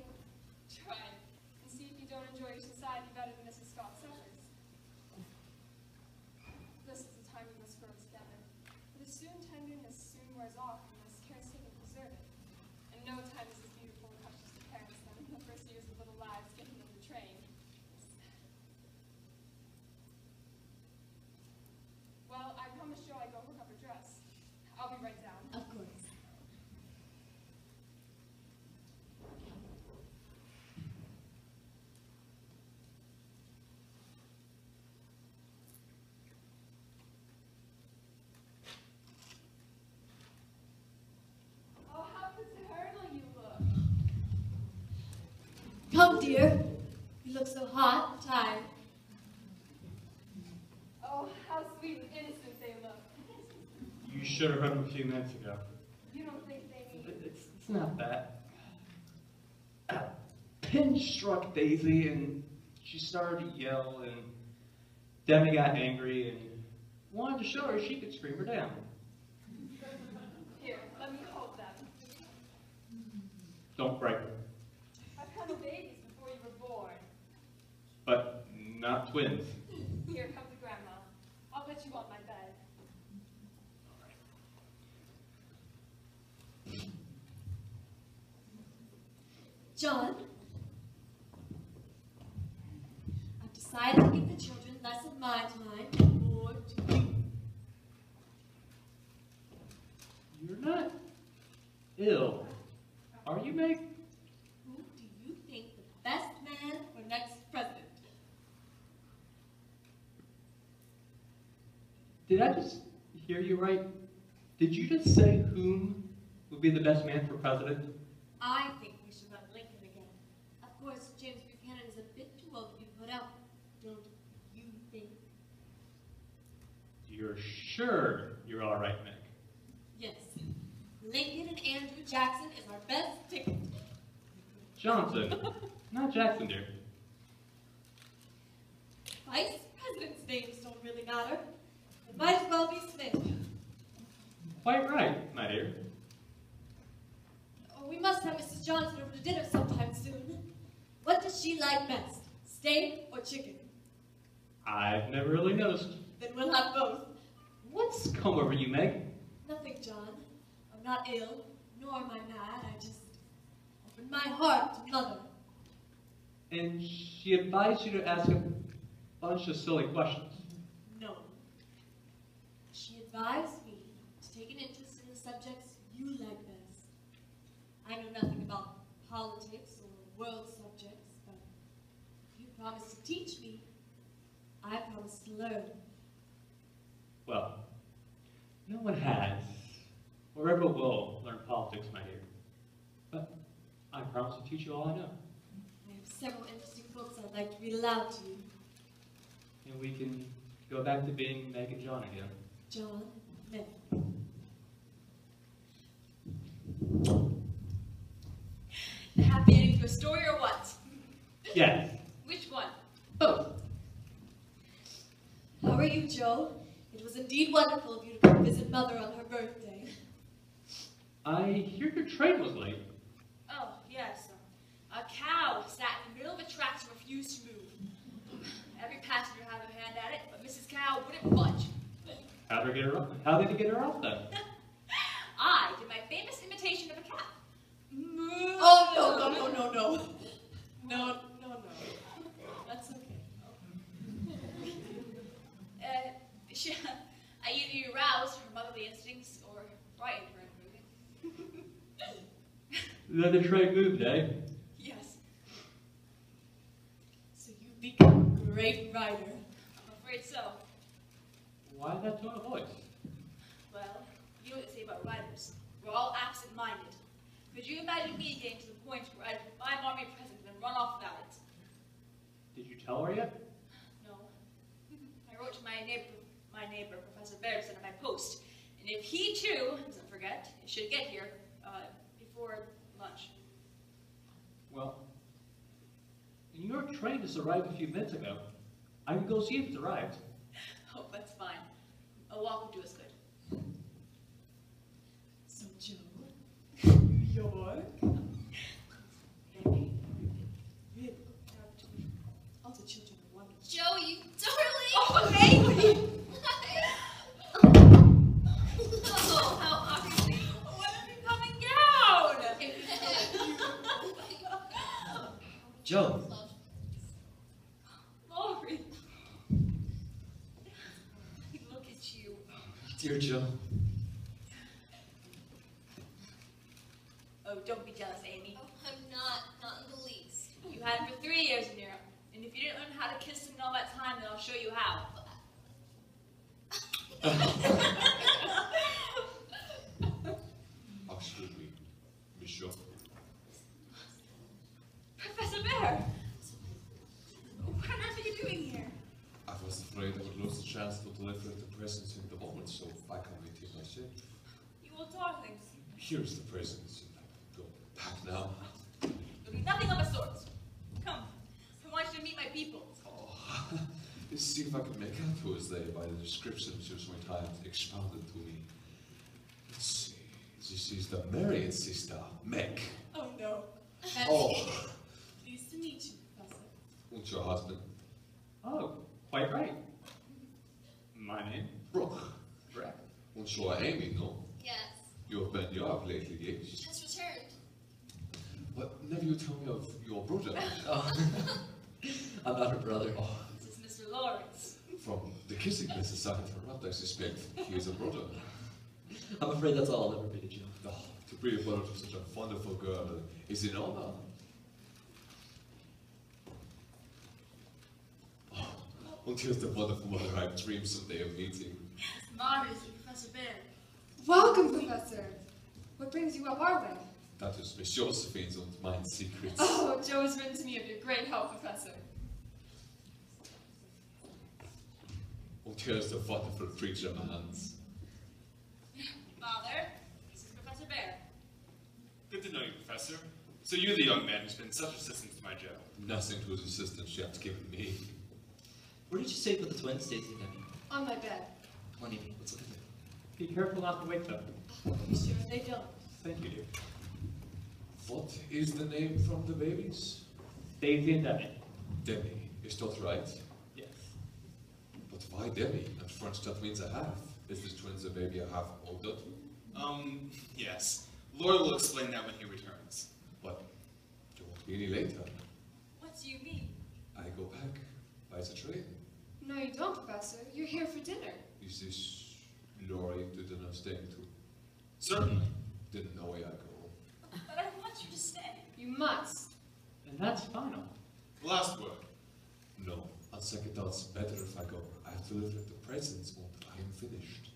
Speaker 4: dear. You look so hot and tired.
Speaker 5: Oh, how sweet and innocent they look.
Speaker 7: You should have heard them a few minutes ago.
Speaker 5: You don't think they need...
Speaker 7: It's not that. A pin struck Daisy, and she started to yell, and Demi got angry and wanted to show her she could scream her down.
Speaker 5: Here, let me hold them.
Speaker 7: Don't break them.
Speaker 5: I've handled babies before you were born.
Speaker 7: But not twins.
Speaker 5: Here comes the grandma. I'll put you on my bed.
Speaker 4: John, I've decided to give the children less of my time, more to you.
Speaker 7: You're not ill. Are you, Meg?
Speaker 4: Who do you think the best man for next president?
Speaker 7: Did I just hear you right? Did you just say whom would be the best man for president?
Speaker 4: I think we should run Lincoln again. Of course, James Buchanan is a bit too old to be put out. Don't you think?
Speaker 7: You're sure you're all right, Meg?
Speaker 4: Yes. Lincoln and Andrew Jackson is our best ticket.
Speaker 7: Johnson, not Jackson, dear.
Speaker 4: Vice president's names don't really matter. It might as well be Smith.
Speaker 7: Quite right, my dear.
Speaker 4: Oh, we must have Mrs. Johnson over to dinner sometime soon. What does she like best, steak or chicken?
Speaker 7: I've never really noticed.
Speaker 4: Then we'll have both.
Speaker 7: What's come over you, Meg?
Speaker 4: Nothing, John. I'm not ill, nor am I mad. I just opened my heart to Mother.
Speaker 7: And she advised you to ask a bunch of silly questions.
Speaker 4: No. She advised me to take an interest in the subjects you like best. I know nothing about politics or world subjects, but if you promise to teach me, I promise to learn.
Speaker 7: Well, no one has, or ever will, learn politics, my dear. But I promise to teach you all I know.
Speaker 4: I have several interesting books I'd like to read aloud to you.
Speaker 7: And we can go back to being Meg and John again.
Speaker 4: John, Meg.
Speaker 1: The happy ending to a story or what?
Speaker 7: Yes.
Speaker 1: Which one?
Speaker 7: Both.
Speaker 4: How are you, Joe? It was indeed wonderful of you to come visit Mother on her birthday.
Speaker 7: I hear your train was late.
Speaker 1: Oh, yes. A cow sat in the middle of the tracks and refused to move. Every passenger had a hand at it, but Mrs. Cow wouldn't budge.
Speaker 7: How did you get her off then?
Speaker 1: I did my famous imitation of a cat.
Speaker 4: Oh, no. No. That's okay.
Speaker 1: I either aroused her motherly instincts or frightened her into moving.
Speaker 7: Then the train moved, eh?
Speaker 1: Yes,
Speaker 4: So you've become a great writer.
Speaker 1: I'm afraid so.
Speaker 7: Why that tone of voice?
Speaker 1: Well, you know what they say about writers. We're all absent-minded. Could you imagine me getting to the point where I'd buy Marmee present and run off without it?
Speaker 7: Did you tell her yet?
Speaker 1: No. I wrote to my neighbor, Professor Bhaer, to send him my post. And if he, too, doesn't forget, it should get here before lunch.
Speaker 7: Well, your train just arrived a few minutes ago. I can go see if it's arrived.
Speaker 1: Oh, that's fine. A walk would do us good.
Speaker 4: So, Joe, New York? Really? All the children are wonderful.
Speaker 3: Joe, you darling!
Speaker 1: Oh, hey! Oh, how ugly. When are you coming down?
Speaker 6: Joe,
Speaker 1: Laurie. Look at you.
Speaker 6: dear Joe.
Speaker 1: Oh, don't be jealous, Amy.
Speaker 3: Oh, I'm not in the least.
Speaker 1: You had him for 3 years in Europe. And if you didn't learn how to kiss him in all that time, then I'll show you how.
Speaker 9: Excuse me, Monsieur.
Speaker 1: Professor Bhaer,
Speaker 10: presents in the moment, so I can't really take my shit.
Speaker 1: You old darlings.
Speaker 10: Here's the presents. Go back now.
Speaker 1: There'll be nothing of the sort. Come, I want you to meet my people.
Speaker 10: Oh, let's see if I can make out who is there by the descriptions you so time expounded to me. Let's see. This is the married sister, Meg.
Speaker 1: Oh no.
Speaker 10: Oh,
Speaker 1: Pleased to meet you, Professor.
Speaker 10: and your husband,
Speaker 7: Oh, quite right. My name?
Speaker 10: Brooke.
Speaker 7: Correct.
Speaker 10: And your Amy, no?
Speaker 3: Yes.
Speaker 10: You have been in Europe lately, yes?
Speaker 3: Just returned.
Speaker 10: But never you tell me of your brother.
Speaker 6: Oh. I'm not her brother.
Speaker 10: Oh,
Speaker 1: This is Mr. Lawrence.
Speaker 10: from the kissing business I interrupt, I suspect he is a brother.
Speaker 6: I'm afraid that's all I'll ever be to Joe.
Speaker 10: Oh, to be a brother to such a wonderful girl is an honor. Oh, and here's the wonderful mother I've dreamed someday of meeting.
Speaker 1: It's Marmee, Professor Bhaer.
Speaker 5: Welcome, Professor. What brings you up our way?
Speaker 10: That is Miss Josephine's and mine secrets.
Speaker 5: Oh, Joe has written to me of your great help, Professor.
Speaker 10: And here's the wonderful creature man's.
Speaker 1: Father, this is Professor Bhaer.
Speaker 11: Good to know you, Professor. So you're the young man who's been such assistance to my Joe.
Speaker 10: Nothing to his assistance she has given me.
Speaker 6: Where did you say you put the twins, Stacy and Debbie?
Speaker 5: On my bed.
Speaker 6: Come on, Amy, let's look at them.
Speaker 7: Be careful not to wake them.
Speaker 1: Be sure they don't.
Speaker 7: Thank you, dear.
Speaker 10: What is the name from the babies?
Speaker 7: Daisy and Debbie.
Speaker 10: Debbie, is that right?
Speaker 7: Yes.
Speaker 10: But why Debbie? In French that means a half. Is this twins a baby a half older?
Speaker 11: Yes. Laurie will explain that when he returns.
Speaker 10: But you won't be any later.
Speaker 1: What do you mean?
Speaker 10: I go back by the train.
Speaker 5: No, you don't, Professor. You're here for dinner.
Speaker 10: Is this Laurie the dinner staying too?
Speaker 11: Certainly.
Speaker 10: Didn't know where I go.
Speaker 1: But I want you to stay.
Speaker 5: You must.
Speaker 7: And that's final.
Speaker 11: Last word.
Speaker 10: No, on second thoughts, better if I go. I have delivered the presents and I am finished.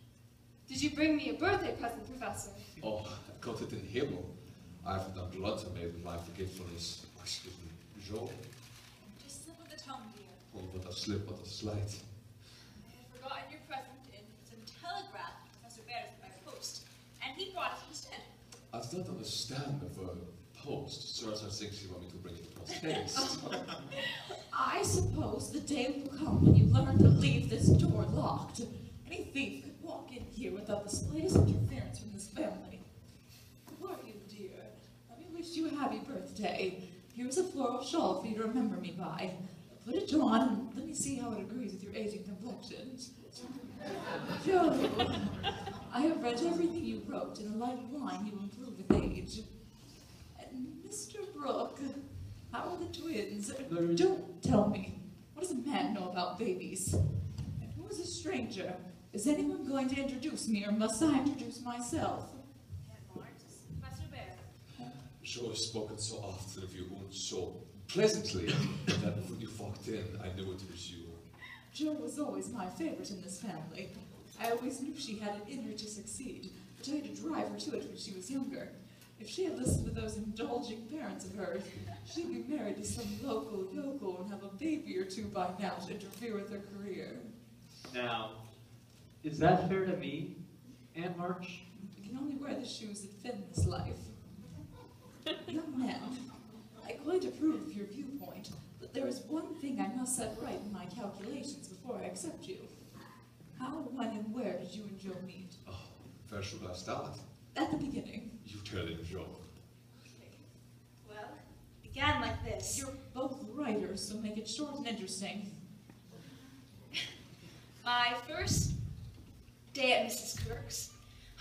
Speaker 5: Did you bring me a birthday present, Professor?
Speaker 10: Oh, I got it in Himmel. I have done blood to make my forgetfulness. Excuse me, Joe.
Speaker 1: Just slip of the tongue, dear.
Speaker 10: Oh, what a slip, what a slide.
Speaker 1: I had forgotten your present in some telegraph Professor Bhaer sent by post, and he brought it instead.
Speaker 10: I don't understand of a post. Sir, I think she want me to bring it to taste.
Speaker 8: I suppose the day will come when you learn to leave this door locked. Any thief could walk in here without the slightest interference from this family. Who are you, dear? Let me wish you a happy birthday. Here's a floral shawl for you to remember me by. Put it on and let me see how it agrees with your aging complexion. Joe, I have read everything you wrote. In a light line, you improve with age. And Mr. Brooke, how are the twins? Don't tell me. What does a man know about babies? And who is a stranger? Is anyone going to introduce me, or must I introduce myself?
Speaker 1: Professor Bhaer.
Speaker 10: Joe has spoken so often of you and so pleasantly that when you walked in, I knew it was you.
Speaker 8: Jo was always my favorite in this family. I always knew she had it in her to succeed, but I had to drive her to it when she was younger. If she had listened to those indulging parents of hers, she'd be married to some local yokel and have a baby or two by now to interfere with her career.
Speaker 7: Now, is that fair to me, Aunt March?
Speaker 8: You can only wear the shoes that fit in this life. Young man, I quite approve of your viewpoint, but there is one thing I must set right in my calculations before I accept you. How, when, and where did you and Joe meet?
Speaker 10: Oh, where should I start?
Speaker 8: At the beginning.
Speaker 10: You tell him, Joe.
Speaker 1: Well, it began like this.
Speaker 8: You're both writers, so make it short and interesting.
Speaker 1: My first day at Mrs. Kirk's,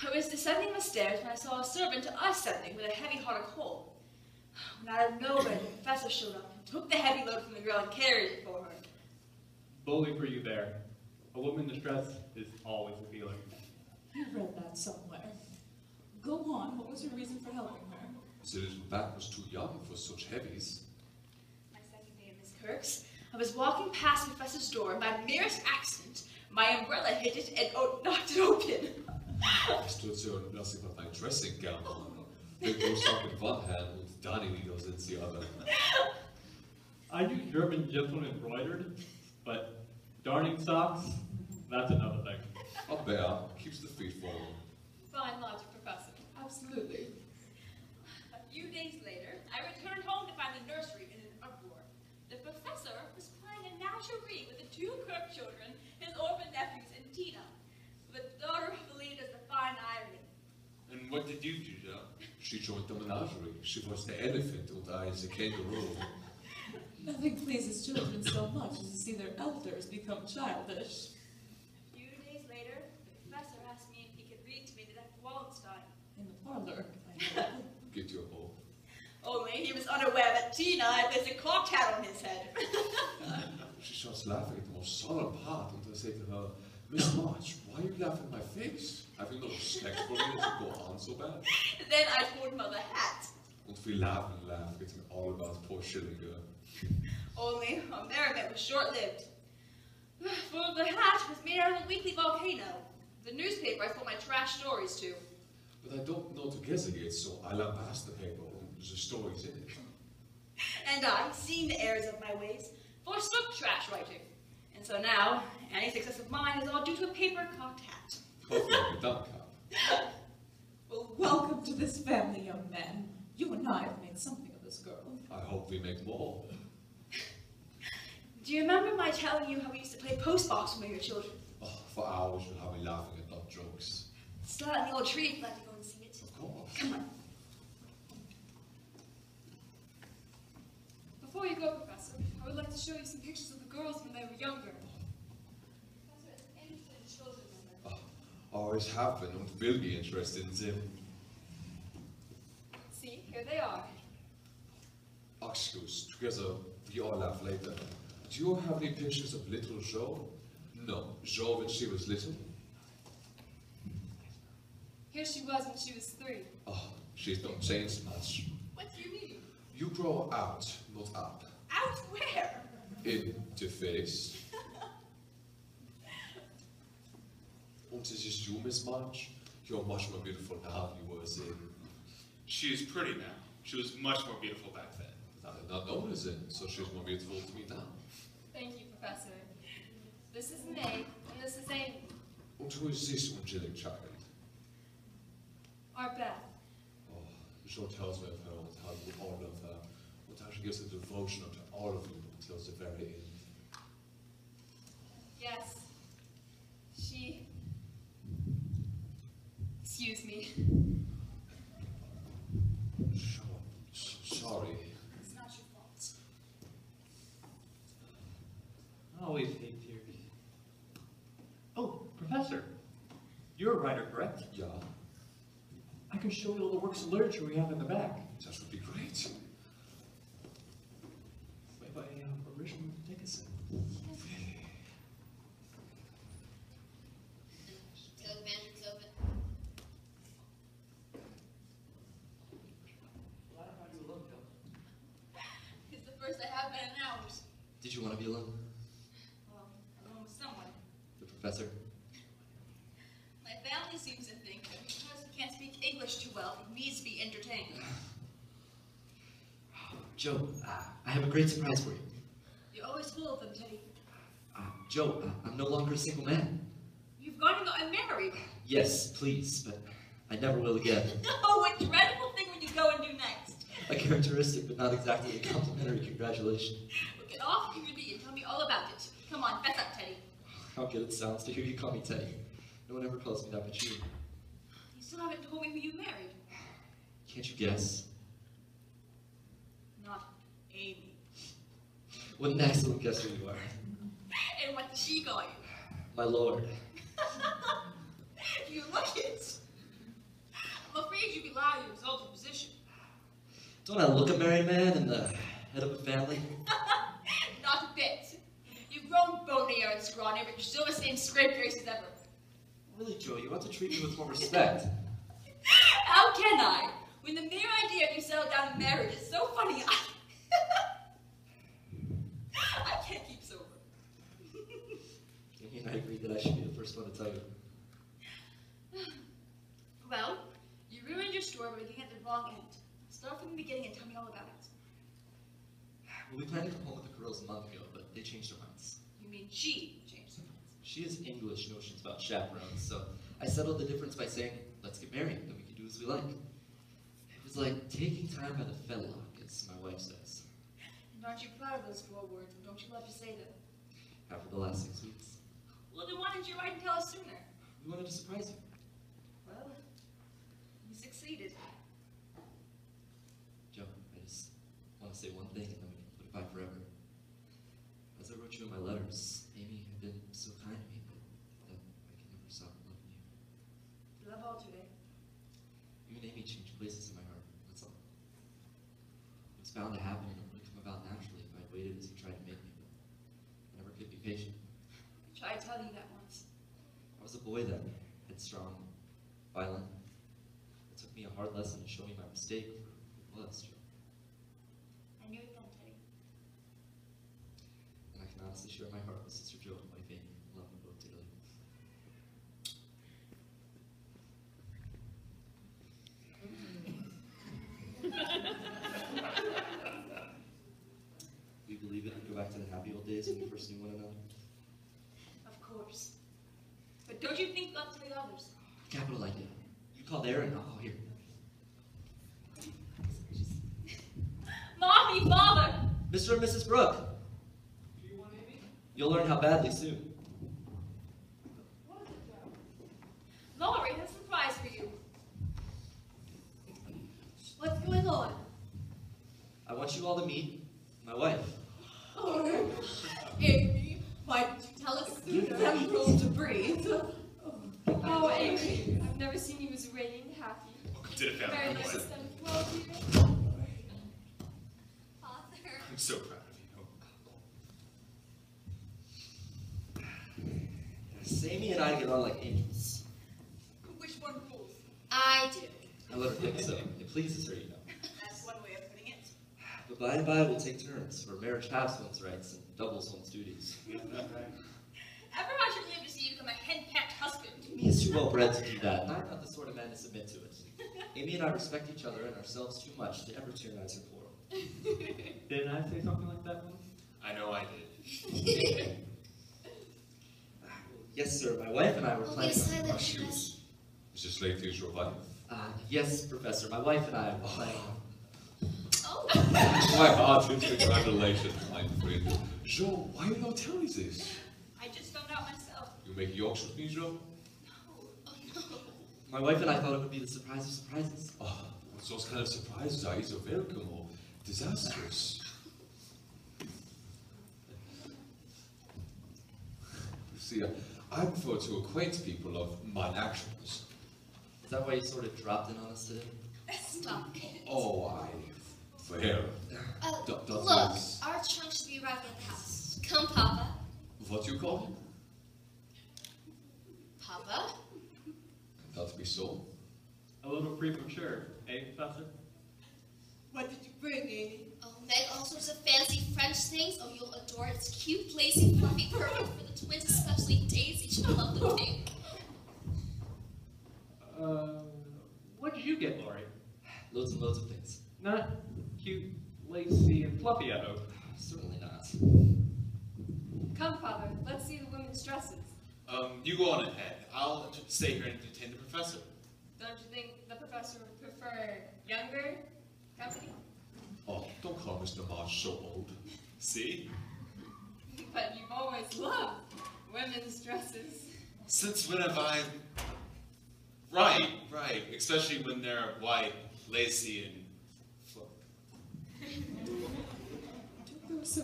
Speaker 1: I was descending the stairs when I saw a servant ascending with a heavy hot of coal. When out of nowhere, the professor showed up and took the heavy load from the girl and carried it for her.
Speaker 7: Bully for you there. A woman in distress is always appealing.
Speaker 8: I read that somewhere. Go on, what was your reason for helping her?
Speaker 10: The little bat was too young for such heavies.
Speaker 1: My second day at Miss Kirk's, I was walking past the professor's door, and by merest accident, my umbrella hit it and knocked it open.
Speaker 10: I stood there and nothing but my dressing gown on. Big blue sock in one hand and darning needles in the other.
Speaker 7: I do German gentleman embroidered, but darning socks, that's another thing.
Speaker 10: A bear keeps the feet warm.
Speaker 2: Fine logic, Professor. Absolutely.
Speaker 1: A few days later, I returned home to find the nursery in an uproar. The professor was playing a naturee with the two Kirk children, his orphan nephews, and Tina. The daughter believed as the fine irony.
Speaker 11: And what did you do, Joe?
Speaker 10: She joined the menagerie. She was the elephant and I the kangaroo.
Speaker 8: Nothing pleases children so much as to see their elders become childish.
Speaker 1: A few days later, the professor asked me if he could read to me the Death of Wallenstein.
Speaker 8: In the parlor, I know.
Speaker 10: Get your hole.
Speaker 1: Only he was unaware that Tina had placed a cocked hat on his head.
Speaker 10: She starts laughing at the most solemn part and I say to her, Miss March, why are you laughing at my face? Have you no respect for me that you go on so bad?
Speaker 1: Then I told him of the hat.
Speaker 10: And we laugh and laugh, getting all about poor Schillinger.
Speaker 1: Only our merriment was short-lived. For the hat was made out of a weekly volcano. The newspaper I told my trash stories to.
Speaker 10: But I don't know to guess it yet, so I lambast the paper and the stories in it.
Speaker 1: And I, seeing the errors of my ways, forsook trash writing. And so now, any success of mine is all due to a paper cocked hat.
Speaker 10: Hopefully a dumb cap.
Speaker 8: Well, welcome to this family, young man. You and I have made something of this girl.
Speaker 10: I hope we make more.
Speaker 1: Do you remember my telling you how we used to play postbox when we were children?
Speaker 10: Oh, for hours you'll have me laughing at dumb jokes.
Speaker 1: Still out in the old tree if you'd like to go and see it.
Speaker 10: Of course.
Speaker 1: Come on.
Speaker 2: Before you go, Professor, I would like to show you some pictures of the girls when they were younger. Professor is interested in children, remember?
Speaker 10: Always have been and will be interested in them.
Speaker 2: See, here they are.
Speaker 10: Excuse, together we all laugh later. Do you have any pictures of little Jo? No, Jo when she was little?
Speaker 2: Here she was when she was 3.
Speaker 10: Oh, she's don't change much.
Speaker 1: What do you mean?
Speaker 10: You grow out, not up.
Speaker 1: Out where?
Speaker 10: In the face. And this is you, Miss March. You're much more beautiful now than you were then.
Speaker 11: She is pretty now. She was much more beautiful back then.
Speaker 10: I did not know her then, so she's more beautiful to me now.
Speaker 2: Thank you, Professor. This is May, and this is Amy.
Speaker 10: And who is this angelic child?
Speaker 2: Our Beth.
Speaker 10: Oh, Jo tells me of her and how you all love her, and how she gives a devotion to all of you until the very end.
Speaker 2: Yes. She... Excuse me.
Speaker 10: Sorry.
Speaker 1: It's not your fault.
Speaker 7: I always hate tears. Oh, Professor, you're a writer, correct?
Speaker 10: Yeah,
Speaker 7: I can show you all the works of literature we have in the back.
Speaker 10: that would be great.
Speaker 7: By original Dickinson.
Speaker 3: Tell the manager's open.
Speaker 1: It's the first I have been in hours.
Speaker 6: Did you want to be alone?
Speaker 1: Well, alone with someone.
Speaker 6: The professor?
Speaker 1: My family seems to think that because he can't speak English too well, he needs to be entertained.
Speaker 6: Joe, I have a great surprise for you.
Speaker 1: You're always full of them, Teddy.
Speaker 6: Joe, I'm no longer a single man.
Speaker 1: You've gone and gotten married.
Speaker 6: Yes, please, but I never will again.
Speaker 1: Oh, what dreadful thing will you go and do next?
Speaker 6: A characteristic, but not exactly a complimentary congratulation.
Speaker 1: Well, get off your knee and tell me all about it. Come on, fess up, Teddy.
Speaker 6: How good it sounds to hear you call me Teddy. No one ever calls me that but you.
Speaker 1: You still haven't told me who you married.
Speaker 6: Can't you guess?
Speaker 1: Not Amy.
Speaker 6: What an excellent guess who you are.
Speaker 1: And what did she call you?
Speaker 6: My lord.
Speaker 1: You look it. I'm afraid you belie your exalted position.
Speaker 6: Don't I look a married man and the head of a family?
Speaker 1: Not a bit. You've grown bonier and scrawnier, but you're still the same scrape-face as ever.
Speaker 6: Really, Joe, you ought to treat me with more respect.
Speaker 1: How can I? When the mere idea of you settle down and married is so funny, I can't keep sober.
Speaker 6: Amy and I agreed that I should be the first one to tell you.
Speaker 1: Well, you ruined your story by beginning at the wrong end. Start from the beginning and tell me all about it.
Speaker 6: Well, we planned to come home with the girls a month ago, but they changed their minds.
Speaker 1: You mean she changed her minds?
Speaker 6: She has English notions about chaperones, so I settled the difference by saying, let's get married, then we can do as we like. It was like taking time by the fetlock, as my wife says.
Speaker 1: And aren't you proud of those 4 words, and don't you love to say them?
Speaker 6: After the last 6 weeks,
Speaker 1: Well, then why didn't you write and tell us sooner?
Speaker 6: we wanted to surprise you.
Speaker 1: Well, you succeeded.
Speaker 6: Joe, I just want to say one thing and then we can put it by forever. As I wrote you in my letters, Amy had been so kind to me that I can never stop loving you.
Speaker 1: Love all today.
Speaker 6: You and Amy changed places in my heart, that's all. It was bound to happen and it would have come about naturally if I'd waited as you tried to make me, but I never could be patient.
Speaker 1: I tried telling you that once.
Speaker 6: I was a boy then, headstrong, violent. It took me a hard lesson to show me my mistake for who it was, Joe.
Speaker 1: I knew it then, Teddy.
Speaker 6: And I can honestly share my heart with Sister Joe and wife Amy. I love them both dearly. Do you believe it and go back to the happy old days when we first knew one another?
Speaker 1: Of course. But don't you think up to the others?
Speaker 6: Capital idea. You called Aaron, I'll call here.
Speaker 1: Mommy, Father!
Speaker 6: Mr. and Mrs. Brooke.
Speaker 7: Do you want Amy?
Speaker 6: You'll learn how badly soon.
Speaker 1: What is it, Joe? Laurie has a surprise for you. What's going on?
Speaker 6: I want you all to meet my wife.
Speaker 4: Oh, Amy, why didn't you tell us sooner? Give them room to breathe.
Speaker 5: Oh, Amy, I've never seen you as radiant and happy.
Speaker 11: Welcome to the family.
Speaker 5: Very nice
Speaker 11: Listen,
Speaker 5: of you. Well, dear.
Speaker 3: Father.
Speaker 11: I'm so proud of you.
Speaker 6: Sammy and I get on like angels.
Speaker 1: Which one rules?
Speaker 3: I do.
Speaker 6: I let her think so. It pleases her, you know.
Speaker 1: That's one way of putting it.
Speaker 6: But by and by, we'll take turns, for marriage halves one's rights and doubles one's duties.
Speaker 1: Ever I should live to see you become a hen-pecked husband.
Speaker 6: Amy is too well bred to do that, and I'm not the sort of man to submit to it. Amy and I respect each other and ourselves too much to ever tyrannize her quarrel.
Speaker 7: Didn't I say something like that once?
Speaker 11: I know I did.
Speaker 6: Yes, sir. My wife and I were
Speaker 3: I'll be
Speaker 6: planning.
Speaker 3: silent.
Speaker 10: Shoes. Is this late is your wife?
Speaker 6: Yes, Professor. My wife and I were planning.
Speaker 3: Oh.
Speaker 10: My heartiest congratulations, my friend. Joe, why you not tell me this?
Speaker 1: I just found out myself.
Speaker 10: You make yokes with me, Joe?
Speaker 3: Oh no.
Speaker 6: My wife and I thought it would be the surprise of surprises.
Speaker 10: Oh, those kind of surprises are either welcome or disastrous. See, I prefer to acquaint people of mine actions.
Speaker 6: Is that why you sort of dropped in on us today?
Speaker 3: Stop it.
Speaker 10: Oh, fair.
Speaker 3: Look,
Speaker 10: Does-
Speaker 3: our trunk should be arriving at the house. Come, Papa.
Speaker 10: What you call him?
Speaker 3: Papa?
Speaker 10: Can that be so?
Speaker 7: A little premature, eh, Professor?
Speaker 1: What did you bring, Amy?
Speaker 3: Oh, Meg, all sorts of fancy French things. Oh, you'll adore it. It's cute, lacy, fluffy, perfect for the twins, especially Daisy. She'll love the pink.
Speaker 7: What did you get, Laurie?
Speaker 6: Loads and loads of things.
Speaker 7: Not cute, lacy, and fluffy, I hope.
Speaker 6: Certainly not.
Speaker 5: Come, Father, let's see the women's dresses.
Speaker 11: You go on ahead. I'll stay here and entertain the professor.
Speaker 5: Don't you think the professor would prefer younger company?
Speaker 10: Oh, don't call Mr. Marsh so old.
Speaker 11: See?
Speaker 5: But you've always loved women's dresses.
Speaker 11: Since when have I... Right. Especially when they're white, lacy, and fluffy.
Speaker 5: Don't go so.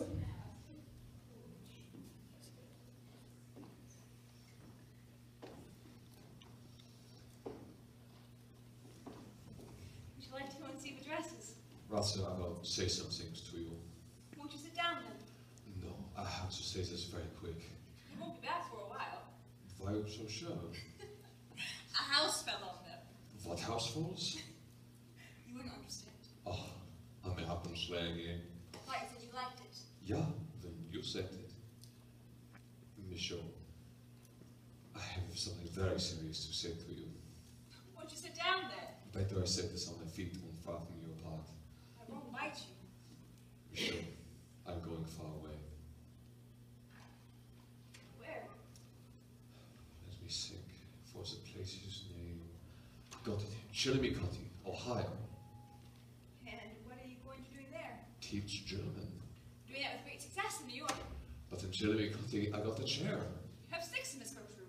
Speaker 1: Would you like to go and see the dresses?
Speaker 10: Rather, I will say some things to you.
Speaker 1: Won't you sit down then?
Speaker 10: No, I have to say this very quick.
Speaker 1: You won't be back for a while.
Speaker 10: Why are you so sure?
Speaker 1: A house fell on them.
Speaker 10: What house falls?
Speaker 1: You wouldn't understand.
Speaker 10: Oh, I mean, I've been slaying it.
Speaker 1: I thought you said you liked it.
Speaker 10: Yeah, then you said it. Michaud, I have something very serious to say to you.
Speaker 1: Won't you sit down then?
Speaker 10: Better I set this on my feet and far from you apart.
Speaker 1: I won't bite you.
Speaker 10: Michaud, I'm going far away.
Speaker 1: Where?
Speaker 10: Chillicothe, Ohio.
Speaker 1: And what are you going to do there?
Speaker 10: Teach German.
Speaker 1: Doing that with great success in New York.
Speaker 10: But in Chillicothe, I got the chair.
Speaker 1: You have 6 in this courtroom.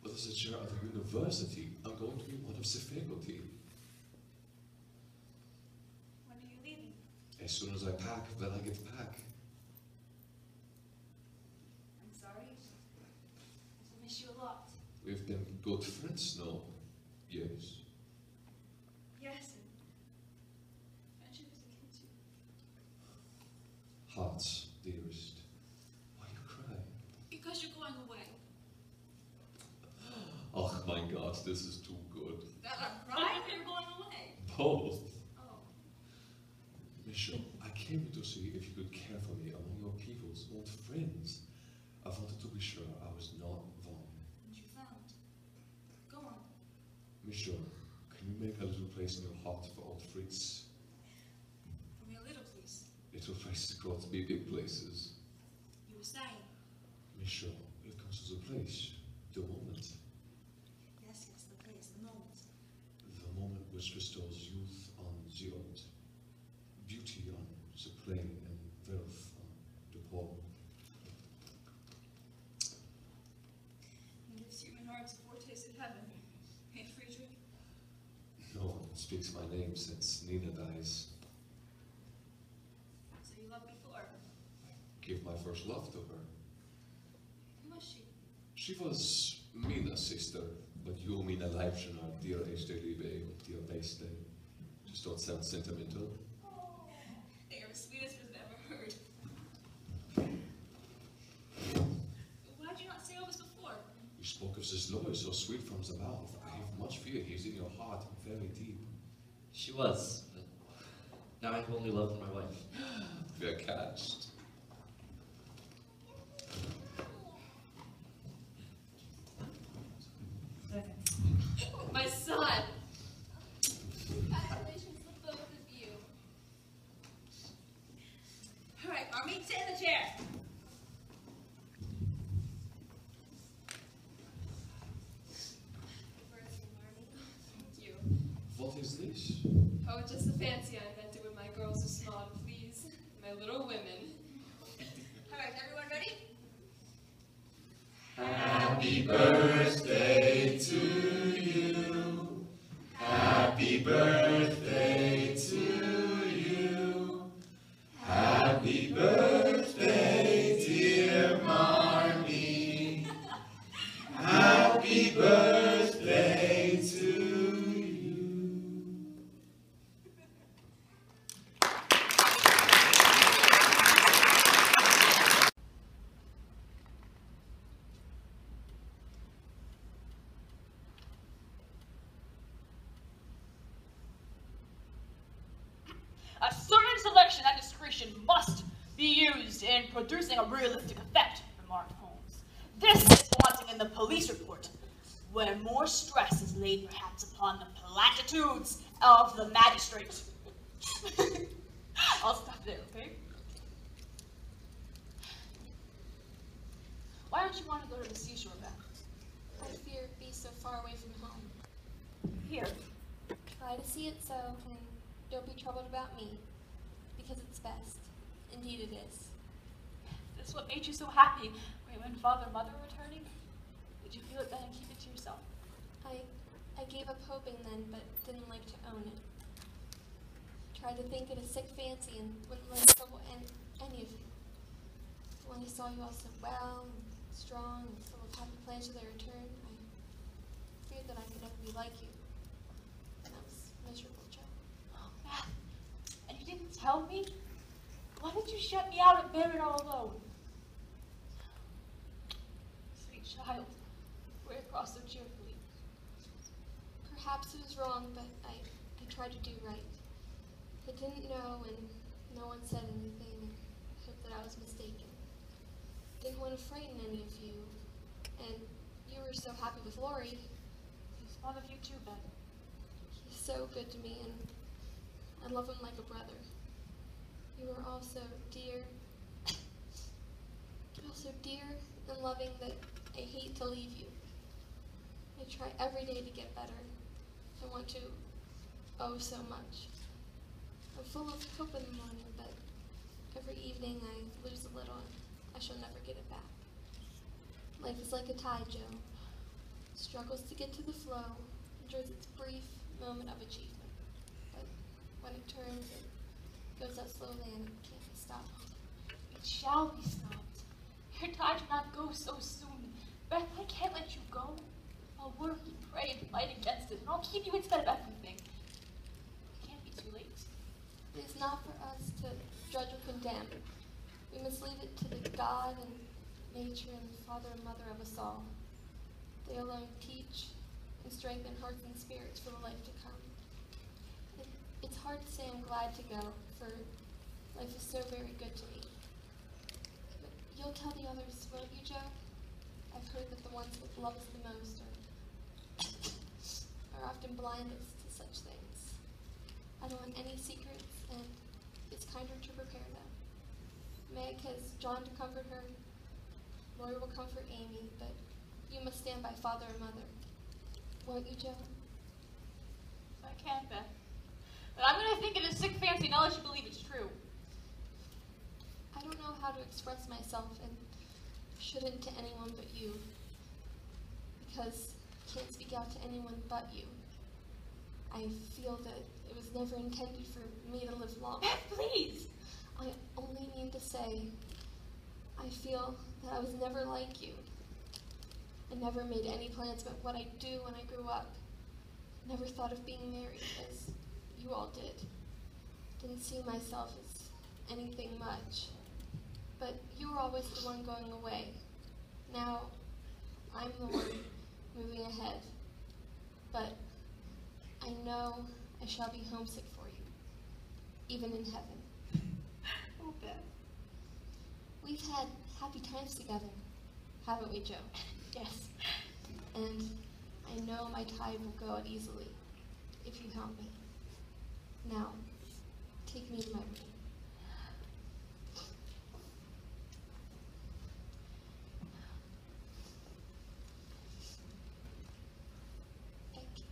Speaker 10: But as a chair of the university, I'm going to be one of the faculty.
Speaker 1: When are you leaving?
Speaker 10: As soon as I pack, then I get back.
Speaker 1: I'm sorry. I miss you a lot.
Speaker 10: We've been good friends now. Yes.
Speaker 1: Yes, and friendship is akin to.
Speaker 10: Hearts, dearest. Why you cry?
Speaker 1: Because you're going away.
Speaker 10: Oh my God, this is too good.
Speaker 1: That I'm crying or you're going away?
Speaker 10: Both.
Speaker 1: Oh.
Speaker 10: Michelle, I came to see if you could care for me among your people's old friends. I wanted to be sure I was not wrong.
Speaker 1: And you found. Go on.
Speaker 10: Michelle, can you make a little place in your heart for old Fritz?
Speaker 1: For me a little, please.
Speaker 10: Little places got to be big places.
Speaker 1: You were saying.
Speaker 10: Michelle, it comes to the place, the moment.
Speaker 1: Yes, the place, the moment.
Speaker 10: The moment which restores youth on the old, beauty on the plain, and wealth on the poor.
Speaker 1: And gives human hearts a foretaste of heaven. Hey, Friedrich.
Speaker 10: No one speaks my name since Nina dies.
Speaker 1: So you loved before.
Speaker 10: Give my first love to her.
Speaker 1: Who was she?
Speaker 10: She was Mina's sister, but you, Mina Leibschener, dear Echte Liebe, dear Beste. Just don't sound sentimental.
Speaker 1: They are the sweetest I've ever heard. Why did you not say all this before?
Speaker 10: You spoke of this Laurie so sweet from the mouth. I have much fear he's in your heart very deep.
Speaker 6: She was, but now I have only love for my wife.
Speaker 10: We're catched.
Speaker 2: My son! Congratulations to both of you.
Speaker 1: All right, Marmee, sit in the chair.
Speaker 2: Thank you.
Speaker 10: What is this?
Speaker 2: Oh, just the fancy I invented when my girls are small to please. My little women.
Speaker 1: All right, everyone ready?
Speaker 12: Happy birthday to you. Happy birthday to you. Happy birthday, dear Marmee. Happy birthday to you.
Speaker 1: A certain selection and discretion must be used in producing a realistic effect, remarked Holmes. This is wanting in the police report, where more stress is laid perhaps upon the platitudes of the magistrate. I'll stop there, okay? Why don't you want to go to the seashore, Beth?
Speaker 2: I fear it be so far away from home.
Speaker 1: Here.
Speaker 2: Try to see it so, and don't be troubled about me, because it's best. Indeed it is.
Speaker 1: This is what made you so happy when father and mother were returning? Did you feel it then and keep it to yourself?
Speaker 2: I gave up hoping then, but didn't like to own it. Tried to think it a sick fancy and wouldn't let it trouble any of you. When I saw you all so well and strong and full of happy plans for their return, I feared that I could never be like you. And I was miserable, Joe.
Speaker 1: Oh, Beth, and you didn't tell me? Why did you shut me out and bear it all alone? Sweet child, we're across so cheerfully.
Speaker 2: Perhaps it was wrong, but I tried to do right. I didn't know, and no one said anything, and hoped that I was mistaken. Didn't want to frighten any of you, and you were so happy with Laurie.
Speaker 1: He's fond of you too, Beth.
Speaker 2: He's so good to me, and I love him like a brother. You are all so dear and loving that I hate to leave you. I try every day to get better. I want to oh so much. I'm full of hope in the morning, but every evening I lose a little and I shall never get it back. Life is like a tide, Joe. Struggles to get to the flow, enjoys its brief moment of achievement. But when it turns, it goes out slowly and it can't be stopped.
Speaker 1: It shall be stopped. Your tide should not go so soon. Beth, I can't let you go. I'll work and pray and fight against it, and I'll keep you in spite of everything. It can't be too late.
Speaker 2: It is not for us to judge or condemn. We must leave it to the God and nature and the Father and Mother of us all. They alone teach and strengthen hearts and spirits for the life to come. It's hard to say I'm glad to go, for life is so very good to me. But you'll tell the others, won't you, Joe? I've heard that the ones that love us the most are often blindest to such things. I don't want any secrets, and it's kinder to prepare them. Meg has John to comfort her. Laurie will comfort Amy, but you must stand by Father and Mother. Won't you, Joe?
Speaker 1: I can't, Beth. But I'm going to think it is sick fancy, and I'll let you believe it's true.
Speaker 2: I don't know how to express myself, and shouldn't to anyone but you, because I can't speak out to anyone but you. I feel that it was never intended for me to live long.
Speaker 1: Beth, please!
Speaker 2: I only mean to say, I feel that I was never like you. I never made any plans about what I'd do when I grew up. Never thought of being married, as you all did. Didn't see myself as anything much. But you were always the one going away. Now, I'm the one moving ahead. But I know I shall be homesick for you, even in heaven.
Speaker 1: Oh, Beth.
Speaker 2: We've had happy times together, haven't we, Joe?
Speaker 1: Yes.
Speaker 2: And I know my tide will go out easily if you help me. Now, take me to my room. Thank you.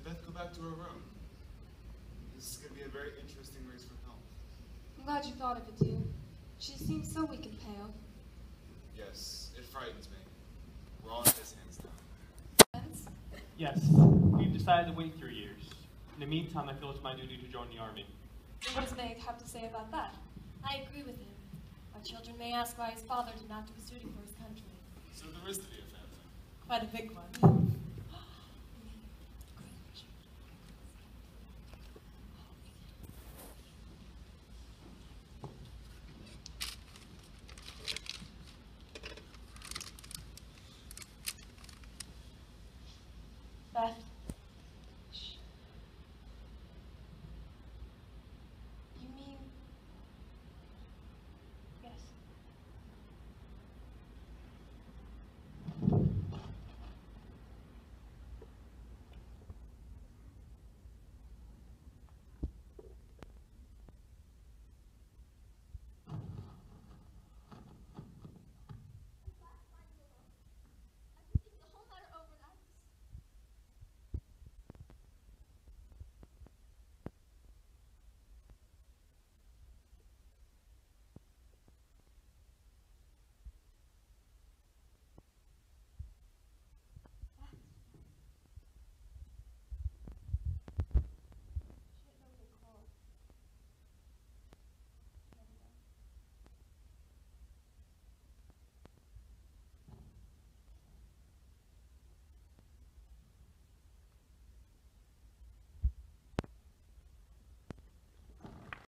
Speaker 9: Beth, go back to her room. This is going to be a very interesting race for health.
Speaker 5: I'm glad you thought of it, dear. She seems so weak and pale.
Speaker 9: Yes, it frightens me. We're all in his hands now.
Speaker 7: Yes, we've decided to wait 3 years. In the meantime, I feel it's my duty to join the army.
Speaker 5: What does Meg have to say about that?
Speaker 4: I agree with him. Our children may ask why his father did not do his duty for his country.
Speaker 9: So there is to be a family.
Speaker 4: Quite a big one.